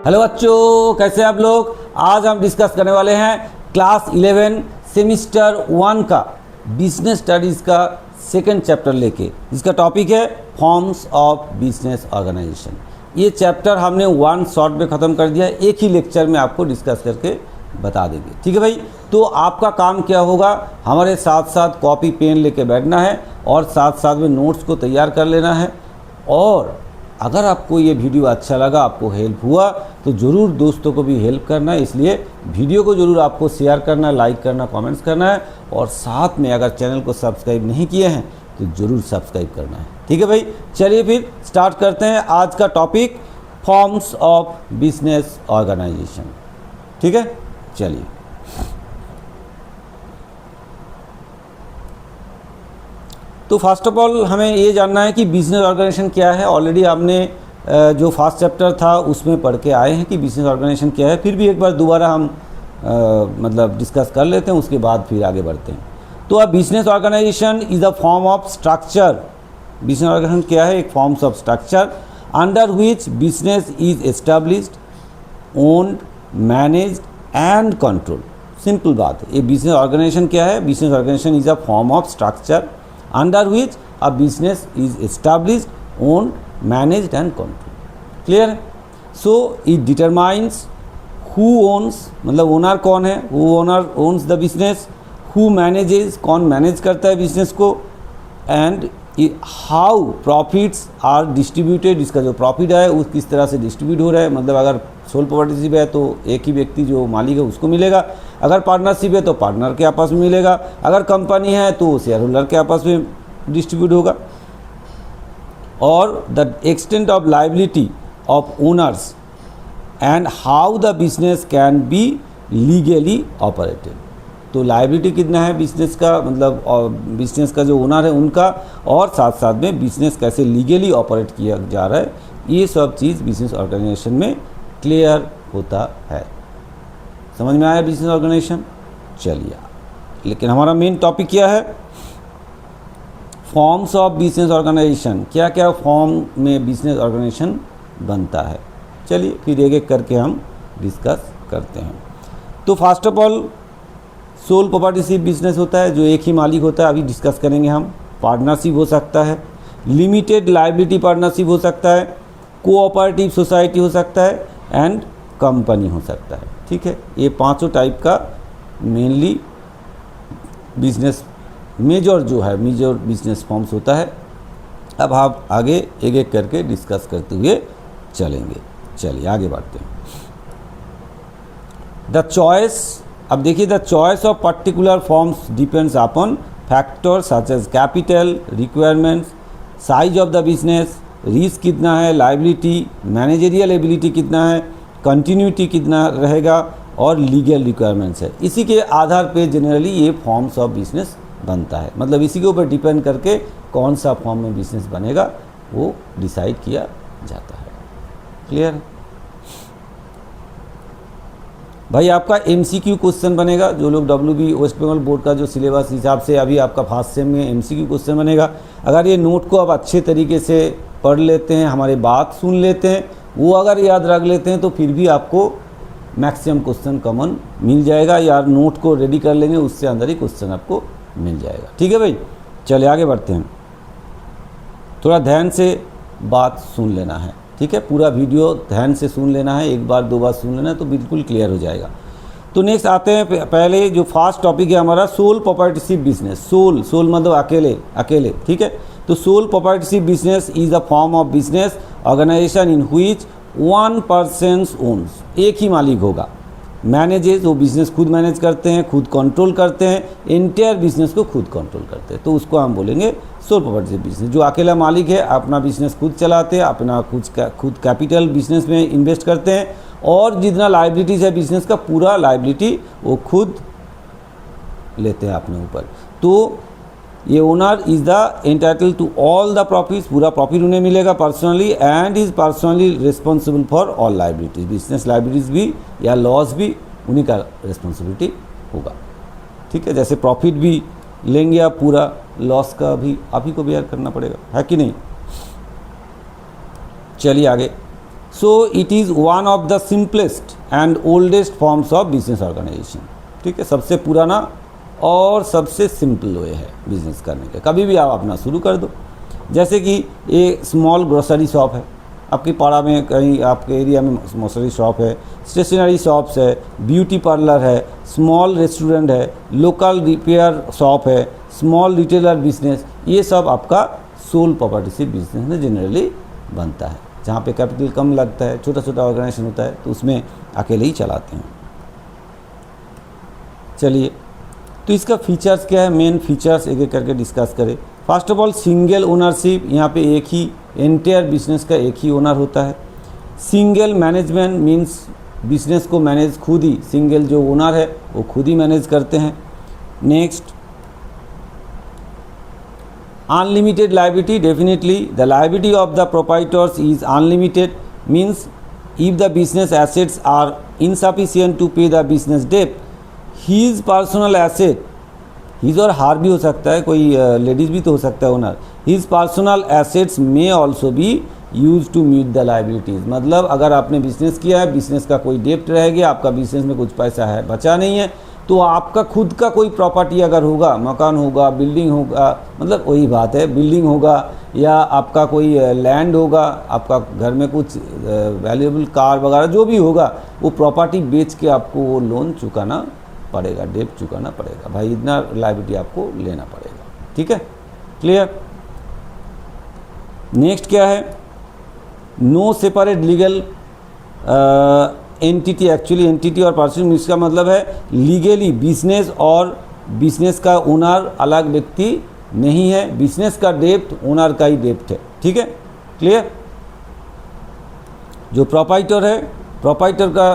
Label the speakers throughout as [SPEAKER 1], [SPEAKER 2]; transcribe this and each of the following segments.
[SPEAKER 1] Hello बच्चों, कैसे हैं आप लोग। आज हम डिस्कस करने वाले हैं क्लास 11 सेमिस्टर 1 का बिजनेस स्टडीज़ का सेकंड चैप्टर लेके, जिसका टॉपिक है फॉर्म्स ऑफ बिजनेस ऑर्गेनाइजेशन। ये चैप्टर हमने 1 शॉट में ख़त्म कर दिया है, एक ही लेक्चर में आपको डिस्कस करके बता देंगे। ठीक है भाई, तो आपका काम क्या होगा, हमारे साथ साथ कॉपी पेन लेके बैठना है और साथ साथ में नोट्स को तैयार कर लेना है। और अगर आपको ये वीडियो अच्छा लगा, आपको हेल्प हुआ, तो ज़रूर दोस्तों को भी हेल्प करना है। इसलिए वीडियो को ज़रूर आपको शेयर करना है, लाइक करना, कमेंट्स करना है। और साथ में अगर चैनल को सब्सक्राइब नहीं किए हैं तो ज़रूर सब्सक्राइब करना है। ठीक है भाई, चलिए फिर स्टार्ट करते हैं आज का topic, forms of business organization. ठीक है, चलिए। तो फर्स्ट ऑफ ऑल हमें ये जानना है कि बिजनेस ऑर्गेनाइजेशन क्या है। ऑलरेडी आपने जो फर्स्ट चैप्टर था उसमें पढ़ के आए हैं कि बिजनेस ऑर्गेनाइजेशन क्या है। फिर भी एक बार दोबारा हम मतलब डिस्कस कर लेते हैं, उसके बाद फिर आगे बढ़ते हैं। तो अब business organization is a form of structure. Business organization क्या है, एक forms of structure under which business is established, owned, managed and control. Simple बात है, ये बिजनेस ऑर्गेनाइजेशन क्या है। Business organization is a form of structure under which a business is established, owned, managed and controlled. Clear? So it determines who owns, मतलब owner कौन है, who owner owns the business, who manages, कौन manage करता है business को, and how profits are distributed, इसका जो profit है वो किस तरह से डिस्ट्रीब्यूट हो रहा है। मतलब अगर सोल प्रोप्राइटरशिप है तो एक ही व्यक्ति जो मालिक है उसको मिलेगा, अगर पार्टनरशिप है तो पार्टनर के आपस में मिलेगा, अगर कंपनी है तो शेयर होल्डर के आपस में डिस्ट्रीब्यूट होगा। और the extent of liability of owners and how the business can be legally operated. तो लायबिलिटी कितना है बिजनेस का, मतलब बिजनेस का जो ओनर है उनका, और साथ साथ में बिजनेस कैसे लीगली ऑपरेट किया जा रहा है, ये सब चीज़ बिजनेस ऑर्गेनाइजेशन में क्लियर होता है। समझ में आया बिजनेस ऑर्गेनाइजेशन। चलिए, लेकिन हमारा मेन टॉपिक क्या है, फॉर्म्स ऑफ बिजनेस ऑर्गेनाइजेशन। क्या क्या फॉर्म में बिजनेस ऑर्गेनाइजेशन बनता है। चलिए फिर एक एक करके हम डिस्कस करते हैं। तो first of all soul proprietorship business होता है, जो एक ही मालिक होता है, अभी डिस्कस करेंगे हम। पार्टनरशिप हो सकता है, लिमिटेड लायबिलिटी पार्टनरशिप हो सकता है, कोऑपरेटिव सोसाइटी हो सकता है एंड कंपनी हो सकता है। ठीक है, ये पांचों टाइप का मेनली बिजनेस मेजर जो है मेजर बिजनेस फॉर्म्स होता है। अब आप आगे एक एक करके डिस्कस करते हुए चलेंगे। चलिए आगे बढ़ते हैं। द चॉइस, अब देखिए, the choice of particular forms depends upon factors such as capital requirements, size of the business, risk कितना है, लायबिलिटी, मैनेजरियल एबिलिटी कितना है, कंटिन्यूटी कितना रहेगा और लीगल रिक्वायरमेंट्स है। इसी के आधार पे जनरली ये फॉर्म्स ऑफ बिजनेस बनता है। मतलब इसी के ऊपर डिपेंड करके कौन सा फॉर्म में बिजनेस बनेगा वो डिसाइड किया जाता है। क्लियर भाई। आपका MCQ क्वेश्चन बनेगा, जो लोग WB वेस्ट बंगाल बोर्ड का जो सिलेबस हिसाब से अभी आपका फर्स्ट सेम में MCQ क्वेश्चन बनेगा। अगर ये नोट को आप अच्छे तरीके से पढ़ लेते हैं, हमारी बात सुन लेते हैं, वो अगर याद रख लेते हैं, तो फिर भी आपको मैक्सिमम क्वेश्चन कॉमन मिल जाएगा। या नोट को रेडी कर लेंगे, उससे अंदर ही क्वेश्चन आपको मिल जाएगा। ठीक है भाई, चलिए आगे बढ़ते हैं। थोड़ा ध्यान से बात सुन लेना है। ठीक है, पूरा वीडियो ध्यान से सुन लेना है, एक बार दो बार सुन लेना है तो बिल्कुल क्लियर हो जाएगा। तो नेक्स्ट आते हैं, पहले जो फर्स्ट टॉपिक है हमारा सोल प्रोप्राइटरशिप बिजनेस। सोल मतलब अकेले। ठीक है, तो sole proprietorship business is a form of business organization in which one person owns, एक ही मालिक होगा, मैनेजेस, वो बिजनेस खुद मैनेज करते हैं, खुद कंट्रोल करते हैं, एंटायर बिजनेस को खुद कंट्रोल करते हैं, तो उसको हम बोलेंगे सोल प्रोप्राइटरशिप बिजनेस। जो अकेला मालिक है, अपना बिजनेस खुद चलाते हैं, अपना खुद कैपिटल बिजनेस में इन्वेस्ट करते हैं, और जितना लायबिलिटीज़ है बिजनेस का, पूरा लायबिलिटी वो खुद लेते हैं अपने ऊपर। तो ये owner is the entitle to all the profits, पूरा प्रॉफिट उन्हें मिलेगा personally, and is personally responsible for all liabilities, business liabilities भी या लॉस भी उन्हीं का रिस्पॉन्सिबिलिटी होगा। ठीक है, जैसे प्रॉफिट भी लेंगे आप, पूरा लॉस का भी आप ही को बेयर करना पड़ेगा, है कि नहीं। चलिए आगे। So it is one of the simplest and oldest forms of business organization. ठीक है, सबसे पुराना और सबसे सिंपल वे है बिजनेस करने का। कभी भी आप अपना शुरू कर दो। जैसे कि ये स्मॉल ग्रोसरी शॉप है, आपकी पाड़ा में कहीं आपके एरिया में ग्रोसरी शॉप है, स्टेशनरी शॉप्स है, ब्यूटी पार्लर है, स्मॉल रेस्टोरेंट है, लोकल रिपेयर शॉप है, स्मॉल रिटेलर बिजनेस, ये सब आपका सोल प्रॉपर्टी से बिजनेस में जनरली बनता है। जहाँ पे कैपिटल कम लगता है, छोटा छोटा ऑर्गेनाइजेशन होता है, तो उसमें अकेले ही चलाते हैं। चलिए, तो इसका फीचर्स क्या है, मेन फीचर्स एक एक करके डिस्कस करें। First of all single ownership, यहाँ पे एक ही एंटायर बिजनेस का एक ही ओनर होता है। सिंगल मैनेजमेंट मीन्स बिजनेस को मैनेज खुद ही, सिंगल जो ओनर है वो खुद ही मैनेज करते हैं। Next, unlimited liability, definitely the liability of the proprietors is unlimited, means if the business assets are insufficient to pay the business debt, his personal asset, his और her भी हो सकता है, कोई लेडीज़ भी तो हो सकता है owner, his personal assets may also be use to meet the liabilities. मतलब अगर आपने बिजनेस किया है, बिजनेस का कोई डेप्ट रह गया, आपका बिजनेस में कुछ पैसा है बचा नहीं है, तो आपका खुद का कोई प्रॉपर्टी अगर होगा, मकान होगा, बिल्डिंग होगा, मतलब वही बात है, बिल्डिंग होगा या आपका कोई लैंड होगा, आपका घर में कुछ वैल्यूएबल कार वगैरह जो भी होगा, वो प्रॉपर्टी बेच के आपको वो लोन चुकाना पड़ेगा, डेट चुकाना पड़ेगा। भाई इतना लायबिलिटी आपको लेना पड़ेगा। ठीक है, क्लियर। नेक्स्ट क्या है, no separate legal entity, actually entity और पर्सन, इसका मतलब है लीगली बिजनेस और बिजनेस का ओनर अलग व्यक्ति नहीं है, बिजनेस का डेप्ट ओनर का ही डेप्ट है। ठीक है, क्लियर। जो प्रोप्राइटर है, प्रोप्राइटर का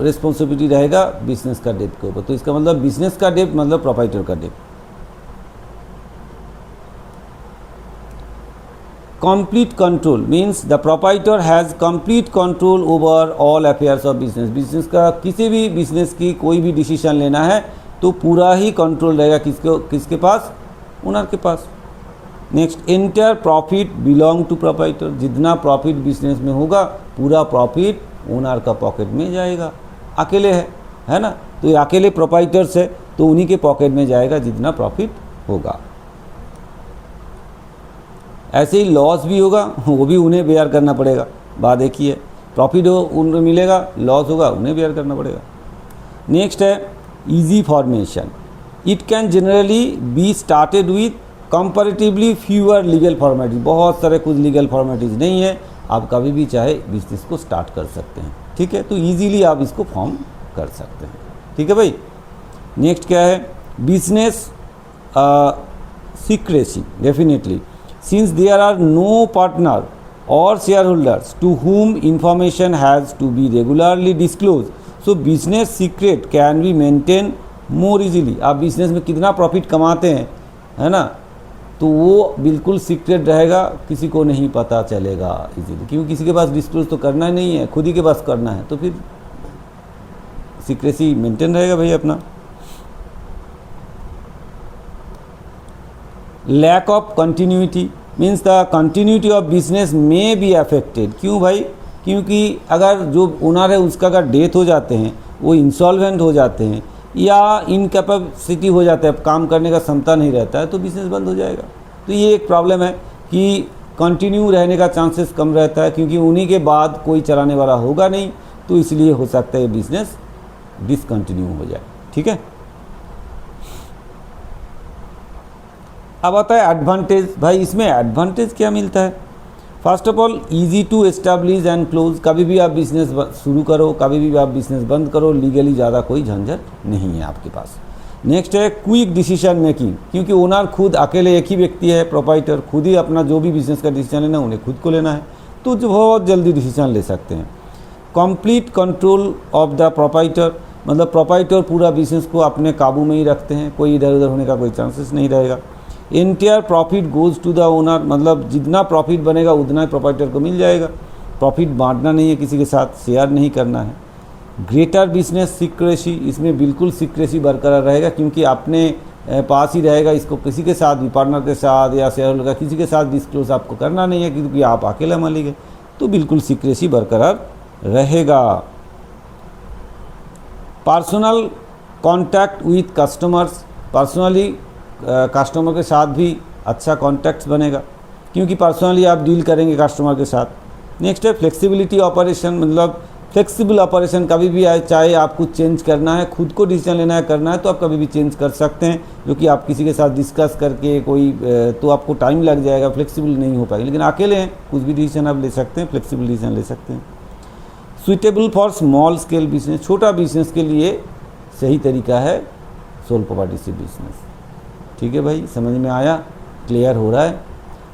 [SPEAKER 1] रिस्पॉन्सिबिलिटी रहेगा बिजनेस का डेप्ट के ऊपर, तो इसका मतलब बिजनेस का डेप्ट मतलब प्रोप्राइटर का डेप्ट। Complete control means the proprietor has complete control over all affairs of business, business का किसी भी बिजनेस की कोई भी डिसीजन लेना है तो पूरा ही कंट्रोल रहेगा किसके पास, ओनर के पास। Next, entire profit belong to proprietor, जितना प्रॉफिट बिजनेस में होगा पूरा प्रॉफिट ओनर का पॉकेट में जाएगा। अकेले है ना, तो ये अकेले प्रोप्राइटर्स है तो उन्हीं के पॉकेट में जाएगा जितना प्रॉफिट होगा। ऐसे ही लॉस भी होगा, वो भी उन्हें बेयर करना पड़ेगा। बात एक ही है, प्रॉफिट हो उन्हें मिलेगा, लॉस होगा उन्हें बेयर करना पड़ेगा। नेक्स्ट है easy formation, it can generally be started with comparatively fewer legal formalities, बहुत सारे कुछ लीगल फॉर्मेलिटीज नहीं है, आप कभी भी चाहे बिजनेस को स्टार्ट कर सकते हैं। ठीक है, तो इजीली आप इसको फॉर्म कर सकते हैं। ठीक है भाई। नेक्स्ट क्या है, business secrecy, definitely since there are no partner or shareholders to whom information has to be regularly disclosed, so business secret can be maintained more easily। आप बिजनेस में कितना प्रॉफिट कमाते हैं, है ना, तो वो बिल्कुल सीक्रेट रहेगा, किसी को नहीं पता चलेगा इजीली, क्योंकि किसी के पास डिस्क्लोज तो करना नहीं है, खुद ही के पास करना है, तो फिर सीक्रेसी मेंटेन रहेगा भाई अपना। Lack of continuity means the continuity of business may be affected. क्यों भाई, क्योंकि अगर जो ओनर है उसका अगर डेथ हो जाते हैं, वो इंसॉल्वेंट हो जाते हैं या इनकैपेसिटी हो जाता है, काम करने का क्षमता नहीं रहता है, तो बिजनेस बंद हो जाएगा। तो ये एक प्रॉब्लम है कि कंटिन्यू रहने का चांसेस कम रहता है, क्योंकि उन्हीं के बाद कोई चलाने वाला होगा नहीं, तो इसलिए हो सकता है बिजनेस डिसकंटिन्यू हो जाए। ठीक है, अब आता है एडवांटेज। भाई इसमें एडवांटेज क्या मिलता है, first of all easy to establish and close, कभी भी आप बिजनेस शुरू करो, कभी भी आप बिजनेस बंद करो, लीगली ज़्यादा कोई झंझट नहीं है आपके पास। नेक्स्ट है क्विक डिसीजन मेकिंग, क्योंकि ओनर खुद अकेले एक ही व्यक्ति है, प्रोप्राइटर खुद ही अपना जो भी बिजनेस का डिसीजन लेना उन्हें खुद को लेना है, तो जो बहुत जल्दी डिसीजन ले सकते हैं। Complete control of the proprietor, मतलब प्रोप्राइटर पूरा बिजनेस को अपने काबू में ही रखते हैं, कोई इधर उधर होने का कोई चांसेस नहीं रहेगा। Entire profit goes to the owner, मतलब जितना प्रॉफिट बनेगा उतना ही प्रोप्राइटर को मिल जाएगा, प्रॉफिट बांटना नहीं है, किसी के साथ शेयर नहीं करना है। ग्रेटर बिजनेस सीक्रेसी, इसमें बिल्कुल सीक्रेसी बरकरार रहेगा, क्योंकि अपने पास ही रहेगा, इसको किसी के साथ भी, पार्टनर के साथ या शेयर होल्डर का किसी के साथ डिस्क्लोज आपको करना नहीं है, क्योंकि आप अकेला मालिक है। तो बिल्कुल सीक्रेसी बरकरार रहेगा। Personal contact with customers, personally customer के साथ भी अच्छा कांटेक्ट बनेगा, क्योंकि पर्सनली आप डील करेंगे कस्टमर के साथ। नेक्स्ट है फ्लेक्सिबिलिटी ऑपरेशन, मतलब फ्लेक्सिबल ऑपरेशन, कभी भी आए चाहे आप कुछ चेंज करना है, खुद को डिसीजन लेना है, करना है तो आप कभी भी चेंज कर सकते हैं, जो कि आप किसी के साथ डिस्कस करके कोई तो आपको टाइम लग जाएगा, फ्लेक्सिबल नहीं हो पाएगा। लेकिन अकेले हैं, कुछ भी डिसीजन आप ले सकते हैं, फ्लेक्सिबल डिसीजन ले सकते हैं। Suitable for small scale business, छोटा बिजनेस के लिए सही तरीका है सोल प्रोप्राइटरशिप बिजनेस। ठीक है भाई, समझ में आया, क्लियर हो रहा है।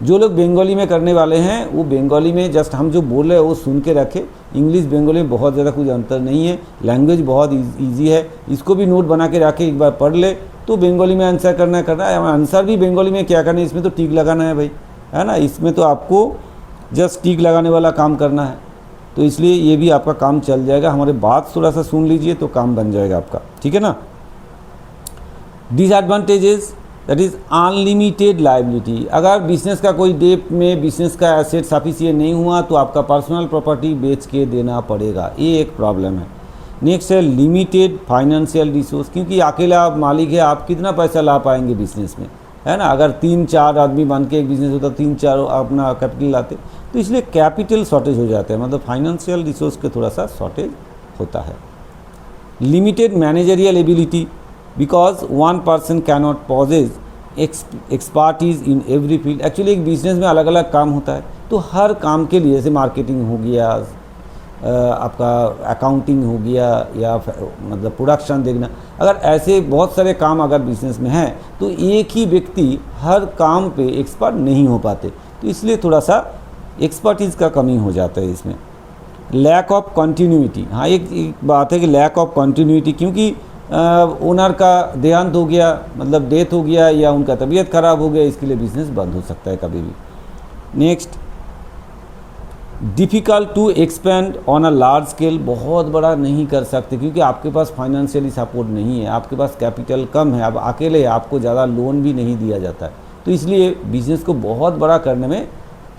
[SPEAKER 1] जो लोग बंगाली में करने वाले हैं वो बंगाली में जस्ट हम जो बोल रहे हैं वो सुन के रखें। इंग्लिश बंगाली में बहुत ज़्यादा कुछ अंतर नहीं है, लैंग्वेज बहुत ईजी है, इसको भी नोट बना के रखें, एक बार पढ़ ले तो बंगाली में आंसर करना है, आंसर भी बंगाली में क्या करना है, इसमें तो टिक लगाना है भाई, है ना, इसमें तो आपको जस्ट टिक लगाने वाला काम करना है। तो इसलिए ये भी आपका काम चल जाएगा, हमारे बात थोड़ा सा सुन लीजिए तो काम बन जाएगा आपका, ठीक है ना। Disadvantages, that is unlimited liability, अगर बिजनेस का कोई डेट में बिजनेस का एसेट सफिशिएंट नहीं हुआ तो आपका पर्सनल प्रॉपर्टी बेच के देना पड़ेगा, ये एक प्रॉब्लम है। नेक्स्ट है लिमिटेड फाइनेंशियल रिसोर्स, क्योंकि अकेला आप मालिक है, आप कितना पैसा ला पाएंगे बिजनेस में, है ना। अगर 3-4 आदमी बन के एक बिजनेस होता, 3-4 अपना कैपिटल लाते, तो इसलिए कैपिटल शॉर्टेज हो जाता है, मतलब फाइनेंशियल रिसोर्स के थोड़ा सा शॉर्टेज होता है। Limited managerial ability, because one person cannot possess expertise in every field. Actually एक बिजनेस में अलग अलग काम होता है, तो हर काम के लिए, जैसे मार्केटिंग हो गया, आपका अकाउंटिंग हो गया, या मतलब प्रोडक्शन देखना, अगर ऐसे बहुत सारे काम अगर बिजनेस में हैं तो एक ही व्यक्ति हर काम पे एक्सपर्ट नहीं हो पाते, तो इसलिए थोड़ा सा एक्सपर्टीज़ का कमी हो जाता है इसमें। लैक ऑफ कंटिन्यूटी, हाँ एक बात है कि लैक ऑफ कंटिन्यूटी, क्योंकि ओनर का देहांत हो गया, मतलब डेथ हो गया, या उनका तबीयत खराब हो गया, इसके लिए बिजनेस बंद हो सकता है कभी भी। Next, difficult to expand on a large scale, बहुत बड़ा नहीं कर सकते क्योंकि आपके पास फाइनेंशियली सपोर्ट नहीं है, आपके पास कैपिटल कम है, अब अकेले है, आपको ज़्यादा लोन भी नहीं दिया जाता है, तो इसलिए बिजनेस को बहुत बड़ा करने में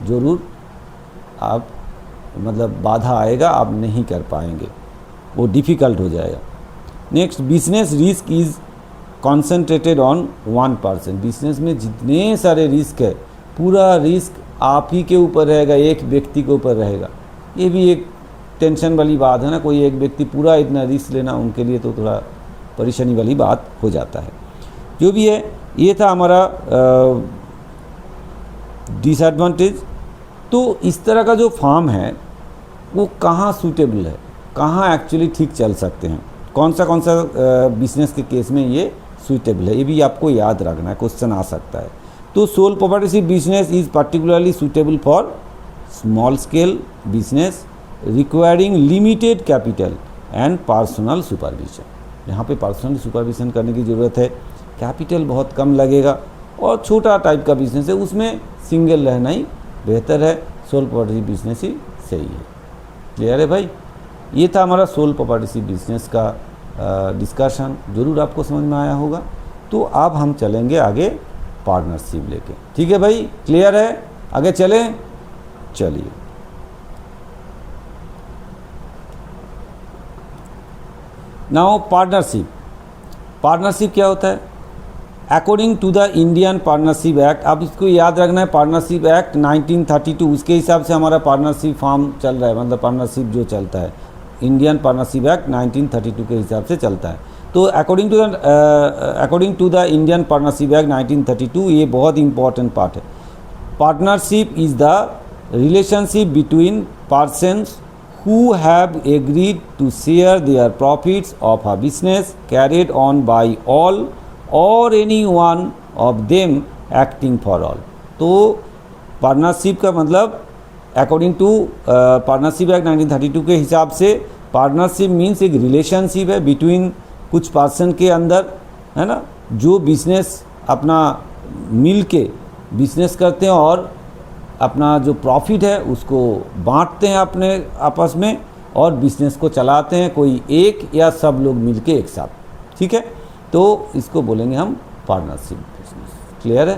[SPEAKER 1] ज़रूर आप मतलब बाधा आएगा, आप नहीं कर पाएंगे, वो डिफ़िकल्ट हो जाएगा। Next, business risk is concentrated on one person, business में जितने सारे रिस्क है, पूरा रिस्क आप ही के ऊपर रहेगा, एक व्यक्ति के ऊपर रहेगा, ये भी एक टेंशन वाली बात है ना, कोई एक व्यक्ति पूरा इतना रिस्क लेना उनके लिए तो थोड़ा परेशानी वाली बात हो जाता है। जो भी है, ये था हमारा डिसएडवांटेज। तो इस तरह का जो फार्म है वो कहाँ सूटेबल है, कहाँ एक्चुअली ठीक चल सकते हैं, कौन सा बिजनेस के केस में ये सूटेबल है, ये भी आपको याद रखना है, क्वेश्चन आ सकता है। तो sole proprietorship business is particularly suitable for small scale business requiring limited capital and personal supervision. यहाँ पे पर्सनल सुपरविजन करने की ज़रूरत है, कैपिटल बहुत कम लगेगा, और छोटा टाइप का बिजनेस है, उसमें सिंगल रहना ही बेहतर है, सोल प्रोप्राइटरशिप बिजनेस ही सही है। क्लियर है भाई, ये था हमारा सोल प्रोप्राइटरशिप बिजनेस का डिस्कशन, ज़रूर आपको समझ में आया होगा। तो अब हम चलेंगे आगे पार्टनरशिप लेके, ठीक है भाई, क्लियर है, आगे चलें, चलिए। नाउ पार्टनरशिप क्या होता है? According to the Indian partnership act, अब इसको याद रखना है, पार्टनरशिप एक्ट 1932, उसके हिसाब से हमारा पार्टनरशिप फॉर्म चल रहा है, मतलब पार्टनरशिप जो चलता है, इंडियन पार्टनरशिप एक्ट 1932 के हिसाब से चलता है। तो according to the Indian partnership act 1932, ये बहुत इंपॉर्टेंट पार्ट है। Partnership is the relationship between persons who have agreed to share their profits of a business carried on by all or any one of them acting for all। तो partnership का मतलब according to partnership act 1932 के हिसाब से partnership means एक relationship है between कुछ person के अंदर, है ना, जो बिजनेस अपना मिल के बिजनेस करते हैं और अपना जो प्रॉफिट है उसको बांटते हैं अपने आपस में और बिजनेस को चलाते हैं, कोई एक या सब लोग मिलके एक साथ, ठीक है। तो इसको बोलेंगे हम पार्टनरशिप बिजनेस। क्लियर है?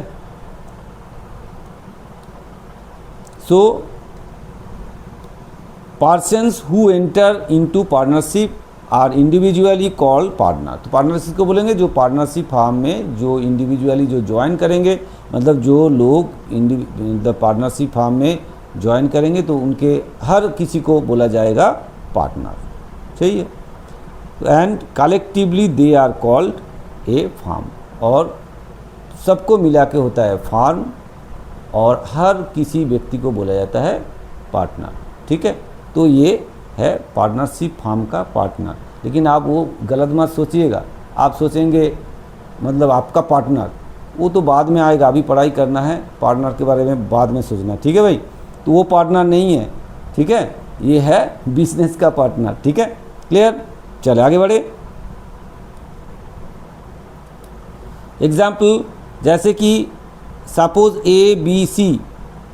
[SPEAKER 1] So persons who enter into partnership are individually called partner. तो पार्टनरशिप को बोलेंगे जो पार्टनरशिप फार्म में जो इंडिविजुअली जो ज्वाइन करेंगे, मतलब जो लोग द पार्टनरशिप फार्म में ज्वाइन करेंगे तो उनके हर किसी को बोला जाएगा पार्टनर। सही है। And collectively they are called a firm, और सबको मिला के होता है फार्म, और हर किसी व्यक्ति को बोला जाता है पार्टनर। ठीक है, तो ये है पार्टनरशिप फार्म का पार्टनर। लेकिन आप वो गलत मत सोचिएगा, आप सोचेंगे मतलब आपका पार्टनर वो तो बाद में आएगा, अभी पढ़ाई करना है, पार्टनर के बारे में बाद में सोचना। ठीक है भाई, तो वो पार्टनर नहीं है। ठीक है, ये है बिजनेस का पार्टनर। ठीक है, क्लियर। चले आगे बढ़े। एग्जाम्पल, जैसे कि सपोज ए बी सी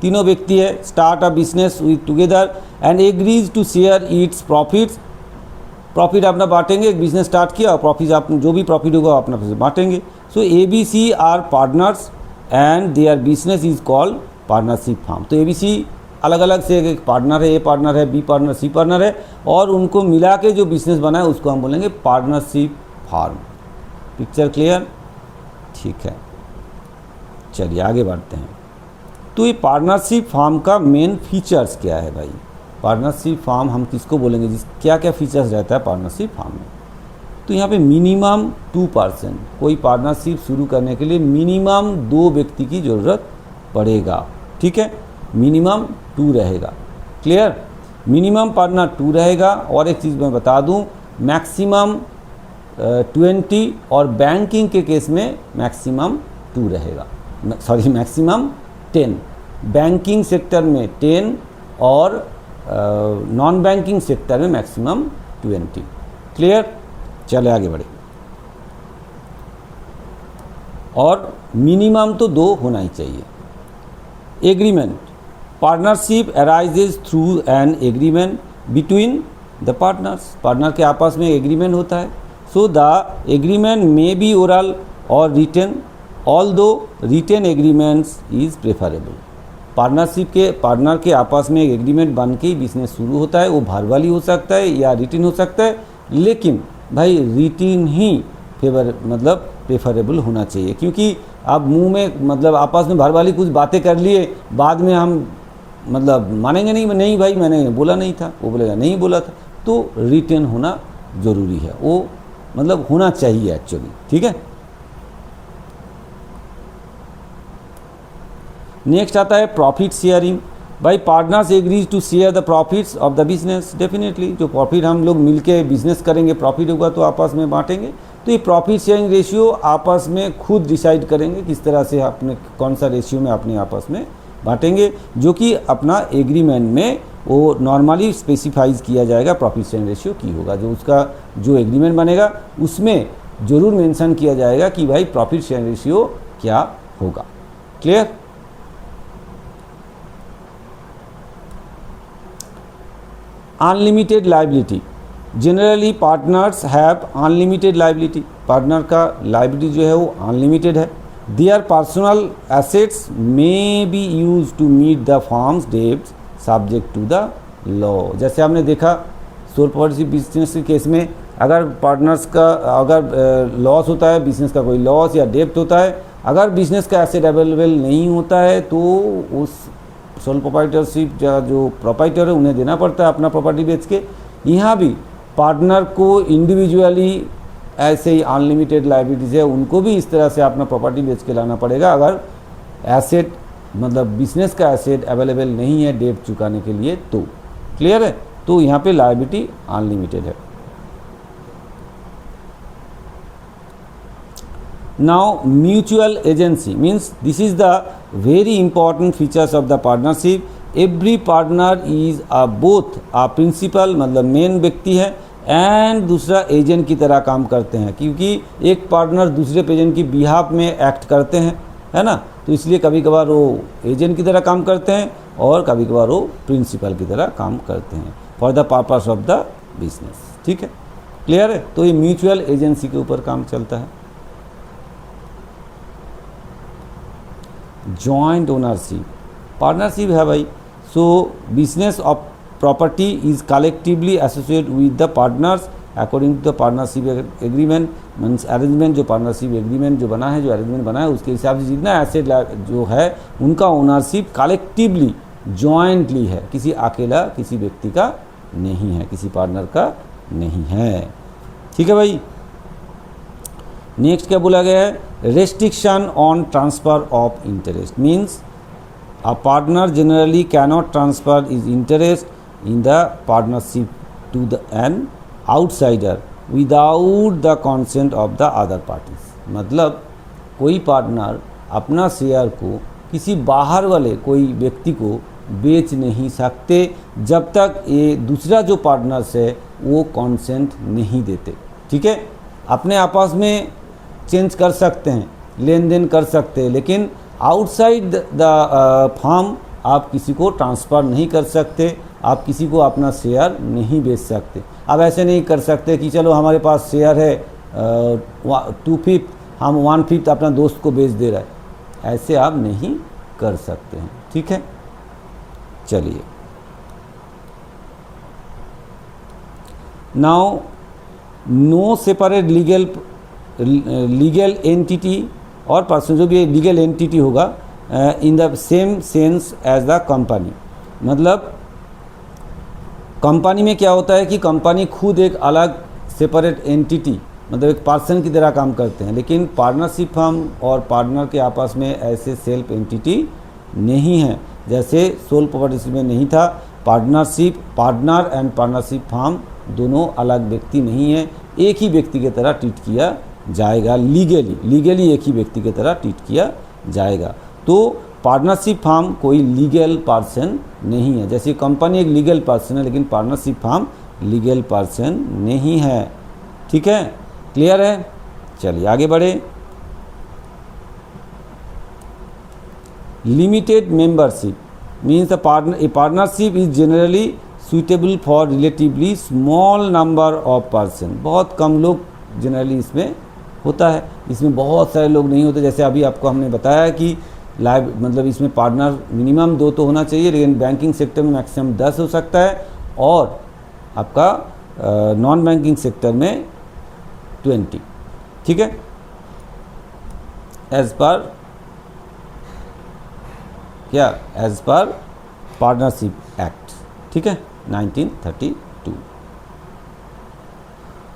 [SPEAKER 1] तीनों व्यक्ति है, start a business with together and agrees to share its profits. Profit अपना बांटेंगे, एक बिजनेस स्टार्ट किया और प्रॉफिट आप जो भी प्रॉफिट होगा अपना बांटेंगे। So A B C are partners and their business is called partnership firm. तो ए बी सी अलग अलग से एक पार्टनर है, ए पार्टनर है, बी पार्टनर, सी पार्टनर है, और उनको मिला के जो बिजनेस बना है उसको हम बोलेंगे पार्टनरशिप फार्म। Picture clear? ठीक है, चलिए आगे बढ़ते हैं। तो ये पार्टनरशिप फार्म का मेन फीचर्स क्या है भाई? पार्टनरशिप फार्म हम किसको बोलेंगे, जिस क्या क्या फीचर्स रहता है पार्टनरशिप फार्म में? तो यहाँ पे मिनिमम 2%, कोई पार्टनरशिप शुरू करने के लिए मिनिमम 2 व्यक्ति की ज़रूरत पड़ेगा। ठीक है, मिनिमम 2 रहेगा। क्लियर? मिनिमम पार्टनर 2 रहेगा। और एक चीज़ मैं बता दूँ, मैक्सिमम 20, और बैंकिंग के केस में मैक्सिमम 2 रहेगा, सॉरी मैक्सिमम 10। बैंकिंग सेक्टर में 10 और नॉन बैंकिंग सेक्टर में मैक्सिमम 20। क्लियर? चले आगे बढ़े। और मिनिमम तो 2 होना ही चाहिए। Agreement, partnership arises through an agreement between the partners. Partner के आपस में एग्रीमेंट होता है। So the agreement may be oral और written, although written agreements is preferable. Partner के आपस में एक एग्रीमेंट बन के ही बिजनेस शुरू होता है। वो वर्बली हो सकता है या रिटन हो सकता है, लेकिन भाई रिटन ही मतलब प्रेफरेबल होना चाहिए, क्योंकि आप मुंह में मतलब आपस में वर्बली कुछ बातें कर लिए, बाद में हम मतलब मानेंगे नहीं भाई मैंने बोला नहीं था, वो बोलेगा नहीं बोला था। तो रिटन होना ज़रूरी है, वो मतलब होना चाहिए एक्चुअली। ठीक है, नेक्स्ट आता है प्रॉफिट शेयरिंग। भाई partners agrees to share the profits of the business. Definitely जो प्रॉफिट हम लोग मिलके बिजनेस करेंगे, प्रॉफिट होगा तो आपस में बांटेंगे। तो ये प्रॉफिट शेयरिंग रेशियो आपस में खुद डिसाइड करेंगे किस तरह से अपने कौन सा रेशियो में अपने आपस में बांटेंगे, जो कि अपना एग्रीमेंट में वो नॉर्मली स्पेसिफाइज किया जाएगा। प्रॉफिट शेयरिंग रेशियो की होगा, जो उसका जो एग्रीमेंट बनेगा उसमें ज़रूर मेंशन किया जाएगा कि भाई प्रॉफिट शेयरिंग रेशियो क्या होगा। Clear? Unlimited liability, generally partners have unlimited liability. Partner का लाइबिलिटी जो है वो अनलिमिटेड है। Their personal assets may be use to meet the firms debts subject to the law. जैसे आपने देखा सोल प्रोप्राइटरशिप बिजनेस के केस में, अगर पार्टनर्स का अगर लॉस होता है, बिजनेस का कोई लॉस या डेब्ट होता है, अगर बिजनेस का एसेट अवेलेबल नहीं होता है तो उस सोल प्रोप्राइटरशिप जो प्रोप्राइटर है उन्हें देना पड़ता है अपना प्रॉपर्टी बेच के। यहाँ भी पार्टनर को इंडिविजुअली ऐसे ही अनलिमिटेड लाइबिलिटीज़ है, उनको भी इस तरह से अपना प्रॉपर्टी बेच के लाना पड़ेगा अगर एसेट मतलब बिजनेस का एसेट अवेलेबल नहीं है डेब्ट चुकाने के लिए। तो क्लियर है? तो यहाँ पे लाइबिलिटी अनलिमिटेड है। Now mutual agency means this is the very important features of the partnership. Every partner is a both a principal मतलब मेन व्यक्ति है एंड दूसरा एजेंट की तरह काम करते हैं, क्योंकि एक पार्टनर दूसरे एजेंट की बिहाफ में एक्ट करते हैं, है ना। तो इसलिए कभी कभार वो एजेंट की तरह काम करते हैं और कभी कभार वो प्रिंसिपल की तरह काम करते हैं for the purpose of the business. ठीक है, क्लियर है? तो ये म्यूचुअल एजेंसी के ऊपर काम चलता है। जॉइंट ओनरशिप, पार्टनरशिप है भाई। सो business of property is collectively associated with the partners according to the partnership agreement, means arrangement, जो पार्टनरशिप एग्रीमेंट जो बना है, जो अरेंजमेंट बना है, उसके हिसाब से जितना एसेट जो है उनका ओनरशिप कलेक्टिवली जॉइंटली है, किसी अकेला किसी व्यक्ति का नहीं है, किसी पार्टनर का नहीं है। ठीक है भाई। नेक्स्ट क्या बोला गया है, restriction on transfer of interest, means a partner generally cannot transfer is interest in the partnership to the an outsider without the consent of the other parties. मतलब कोई पार्टनर अपना शेयर को किसी बाहर वाले कोई व्यक्ति को बेच नहीं सकते जब तक ये दूसरा जो पार्टनर्स है वो कंसेंट नहीं देते। ठीक है, अपने आपस में चेंज कर सकते हैं, लेन देन कर सकते हैं, लेकिन आउटसाइड द फार्म आप किसी को ट्रांसफ़र नहीं कर सकते, आप किसी को अपना शेयर नहीं बेच सकते। आप ऐसे नहीं कर सकते कि चलो हमारे पास शेयर है 2/5, हम 1/5 अपना दोस्त को बेच दे रहा है, ऐसे आप नहीं कर सकते हैं। ठीक है, चलिए now no separate legal entity और पर्सन, जो भी लीगल एंटिटी होगा in the same sense as the company. मतलब कंपनी में क्या होता है कि कंपनी खुद एक अलग सेपरेट एंटिटी, मतलब एक पर्सन की तरह काम करते हैं, लेकिन पार्टनरशिप फर्म और पार्टनर के आपस में ऐसे सेल्फ एंटिटी नहीं है, जैसे सोल प्रोपर्टीशिप में नहीं था। Partnership, partner and partnership firm दोनों अलग व्यक्ति नहीं है, एक ही व्यक्ति की तरह ट्रीट किया जाएगा, लीगली एक ही व्यक्ति की तरह ट्रीट किया जाएगा। तो पार्टनरशिप फर्म कोई लीगल पर्सन नहीं है, जैसे कंपनी एक लीगल पर्सन है, लेकिन पार्टनरशिप फर्म लीगल पर्सन नहीं है। ठीक है, क्लियर है। चलिए आगे बढ़े। Limited membership means a partnership is generally suitable for relatively small number of person। बहुत कम लोग जनरली इसमें होता है, इसमें बहुत सारे लोग नहीं होते। जैसे अभी आपको हमने बताया कि मतलब इसमें पार्टनर मिनिमम 2 तो होना चाहिए, लेकिन बैंकिंग सेक्टर में मैक्सिमम 10 हो सकता है, और आपका नॉन बैंकिंग सेक्टर में 20। ठीक है, एज पर क्या, एज पर पार्टनरशिप एक्ट। ठीक है, 1932।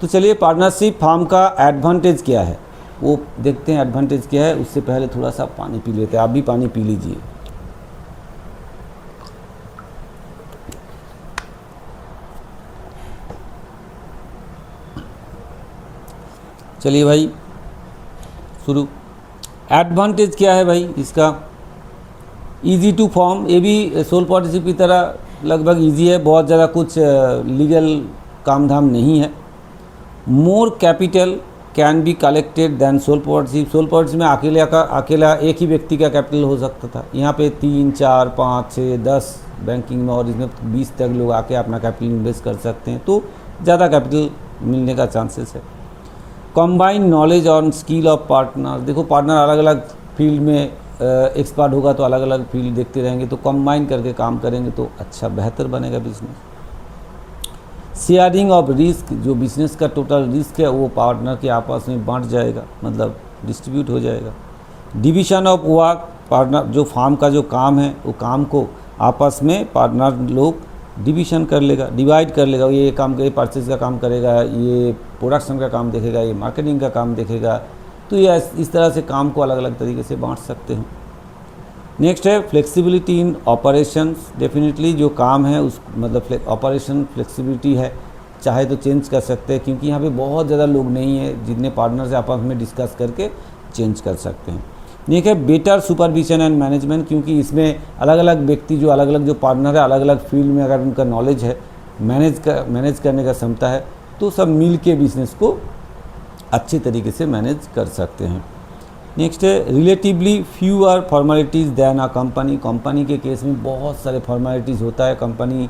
[SPEAKER 1] तो चलिए पार्टनरशिप फर्म का एडवांटेज क्या है वो देखते हैं। एडवांटेज क्या है, उससे पहले थोड़ा सा पानी पी लेते हैं। आप भी पानी पी लीजिए। चलिए भाई शुरू। एडवांटेज क्या है भाई इसका, इजी टू फॉर्म, ये भी सोल पार्टनरशिप की तरह लगभग इजी है, बहुत ज़्यादा कुछ लीगल काम धाम नहीं है। More capital can be collected than sole partnership. Sole partnership में अकेला एक ही व्यक्ति का कैपिटल हो सकता था, यहाँ पे 3, 4, 5, 6, 10 बैंकिंग में, और इसमें 20 तक लोग आके अपना कैपिटल इन्वेस्ट कर सकते हैं, तो ज़्यादा कैपिटल मिलने का चांसेस है। कॉम्बाइन नॉलेज और स्किल ऑफ पार्टनर, देखो पार्टनर अलग अलग फील्ड में एक्सपर्ट होगा तो अलग अलग फील्ड देखते रहेंगे, तो कंबाइन करके काम करेंगे तो अच्छा बेहतर बनेगा बिजनेस। शेयरिंग ऑफ रिस्क, जो बिजनेस का टोटल रिस्क है वो पार्टनर के आपस में बांट जाएगा, मतलब डिस्ट्रीब्यूट हो जाएगा। डिवीजन ऑफ वर्क, पार्टनर जो फार्म का जो काम है वो काम को आपस में पार्टनर लोग डिवीजन कर लेगा, डिवाइड कर लेगा। ये काम करे, परचेज का काम करेगा, ये प्रोडक्शन का काम देखेगा, ये मार्केटिंग का काम देखेगा, तो ये इस तरह से काम को अलग अलग तरीके से बांट सकते हैं। नेक्स्ट है फ्लेक्सिबिलिटी इन ऑपरेशंस। डेफिनेटली जो काम है उस मतलब ऑपरेशन फ्लेक्सिबिलिटी है, चाहे तो चेंज कर सकते हैं, क्योंकि यहाँ पे बहुत ज़्यादा लोग नहीं है जितने पार्टनर से आपस में डिस्कस करके चेंज कर सकते हैं। नेक्स्ट है बेटर सुपरविजन एंड मैनेजमेंट, क्योंकि इसमें अलग अलग व्यक्ति जो अलग अलग जो पार्टनर है अलग अलग फील्ड में अगर उनका नॉलेज है, मैनेज करने का क्षमता है, तो सब मिल के बिजनेस को अच्छे तरीके से मैनेज कर सकते हैं। नेक्स्ट है relatively fewer formalities then a company. Company के केस में बहुत सारे फॉर्मेलिटीज़ होता है, कंपनी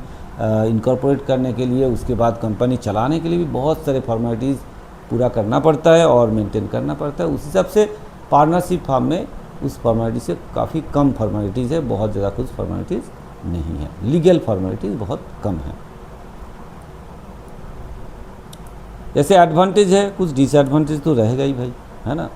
[SPEAKER 1] इनकॉर्पोरेट करने के लिए, उसके बाद कंपनी चलाने के लिए भी बहुत सारे फॉर्मेलिटीज़ पूरा करना पड़ता है और मेंटेन करना पड़ता है। उस हिसाब से पार्टनरशिप फर्म में उस फॉर्मेलिटी से काफ़ी कम फॉर्मेलिटीज़ है, बहुत ज़्यादा कुछ फॉर्मेलिटीज़ नहीं है, लीगल फॉर्मेलिटीज बहुत कम है। जैसे एडवांटेज है, कुछ डिसएडवांटेज तो रहेगा ही भाई, है ना।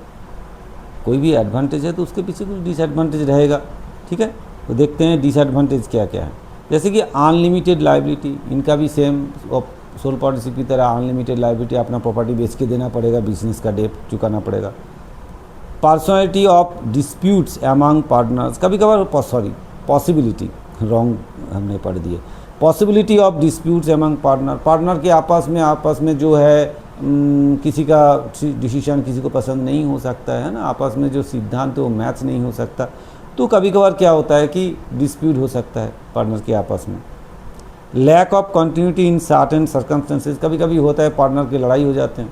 [SPEAKER 1] कोई भी एडवांटेज है तो उसके पीछे कुछ डिसएडवांटेज रहेगा, ठीक है। तो देखते हैं डिसएडवांटेज क्या क्या है। जैसे कि अनलिमिटेड लायबिलिटी, इनका भी सेम सोल पार्टनरशिप की तरह अनलिमिटेड लायबिलिटी, अपना प्रॉपर्टी बेच के देना पड़ेगा, बिजनेस का डेट चुकाना पड़ेगा। Personality of disputes among partners, कभी कभार पॉसिबिलिटी रॉन्ग हमने पढ़ दिए, possibility of disputes among partner के आपस में जो है किसी का डिसीजन किसी को पसंद नहीं हो सकता है ना, आपस में जो सिद्धांत है वो मैच नहीं हो सकता, तो कभी कभार क्या होता है कि डिस्प्यूट हो सकता है पार्टनर के आपस में। Lack of continuity in certain circumstances, कभी कभी होता है पार्टनर की लड़ाई हो जाते हैं,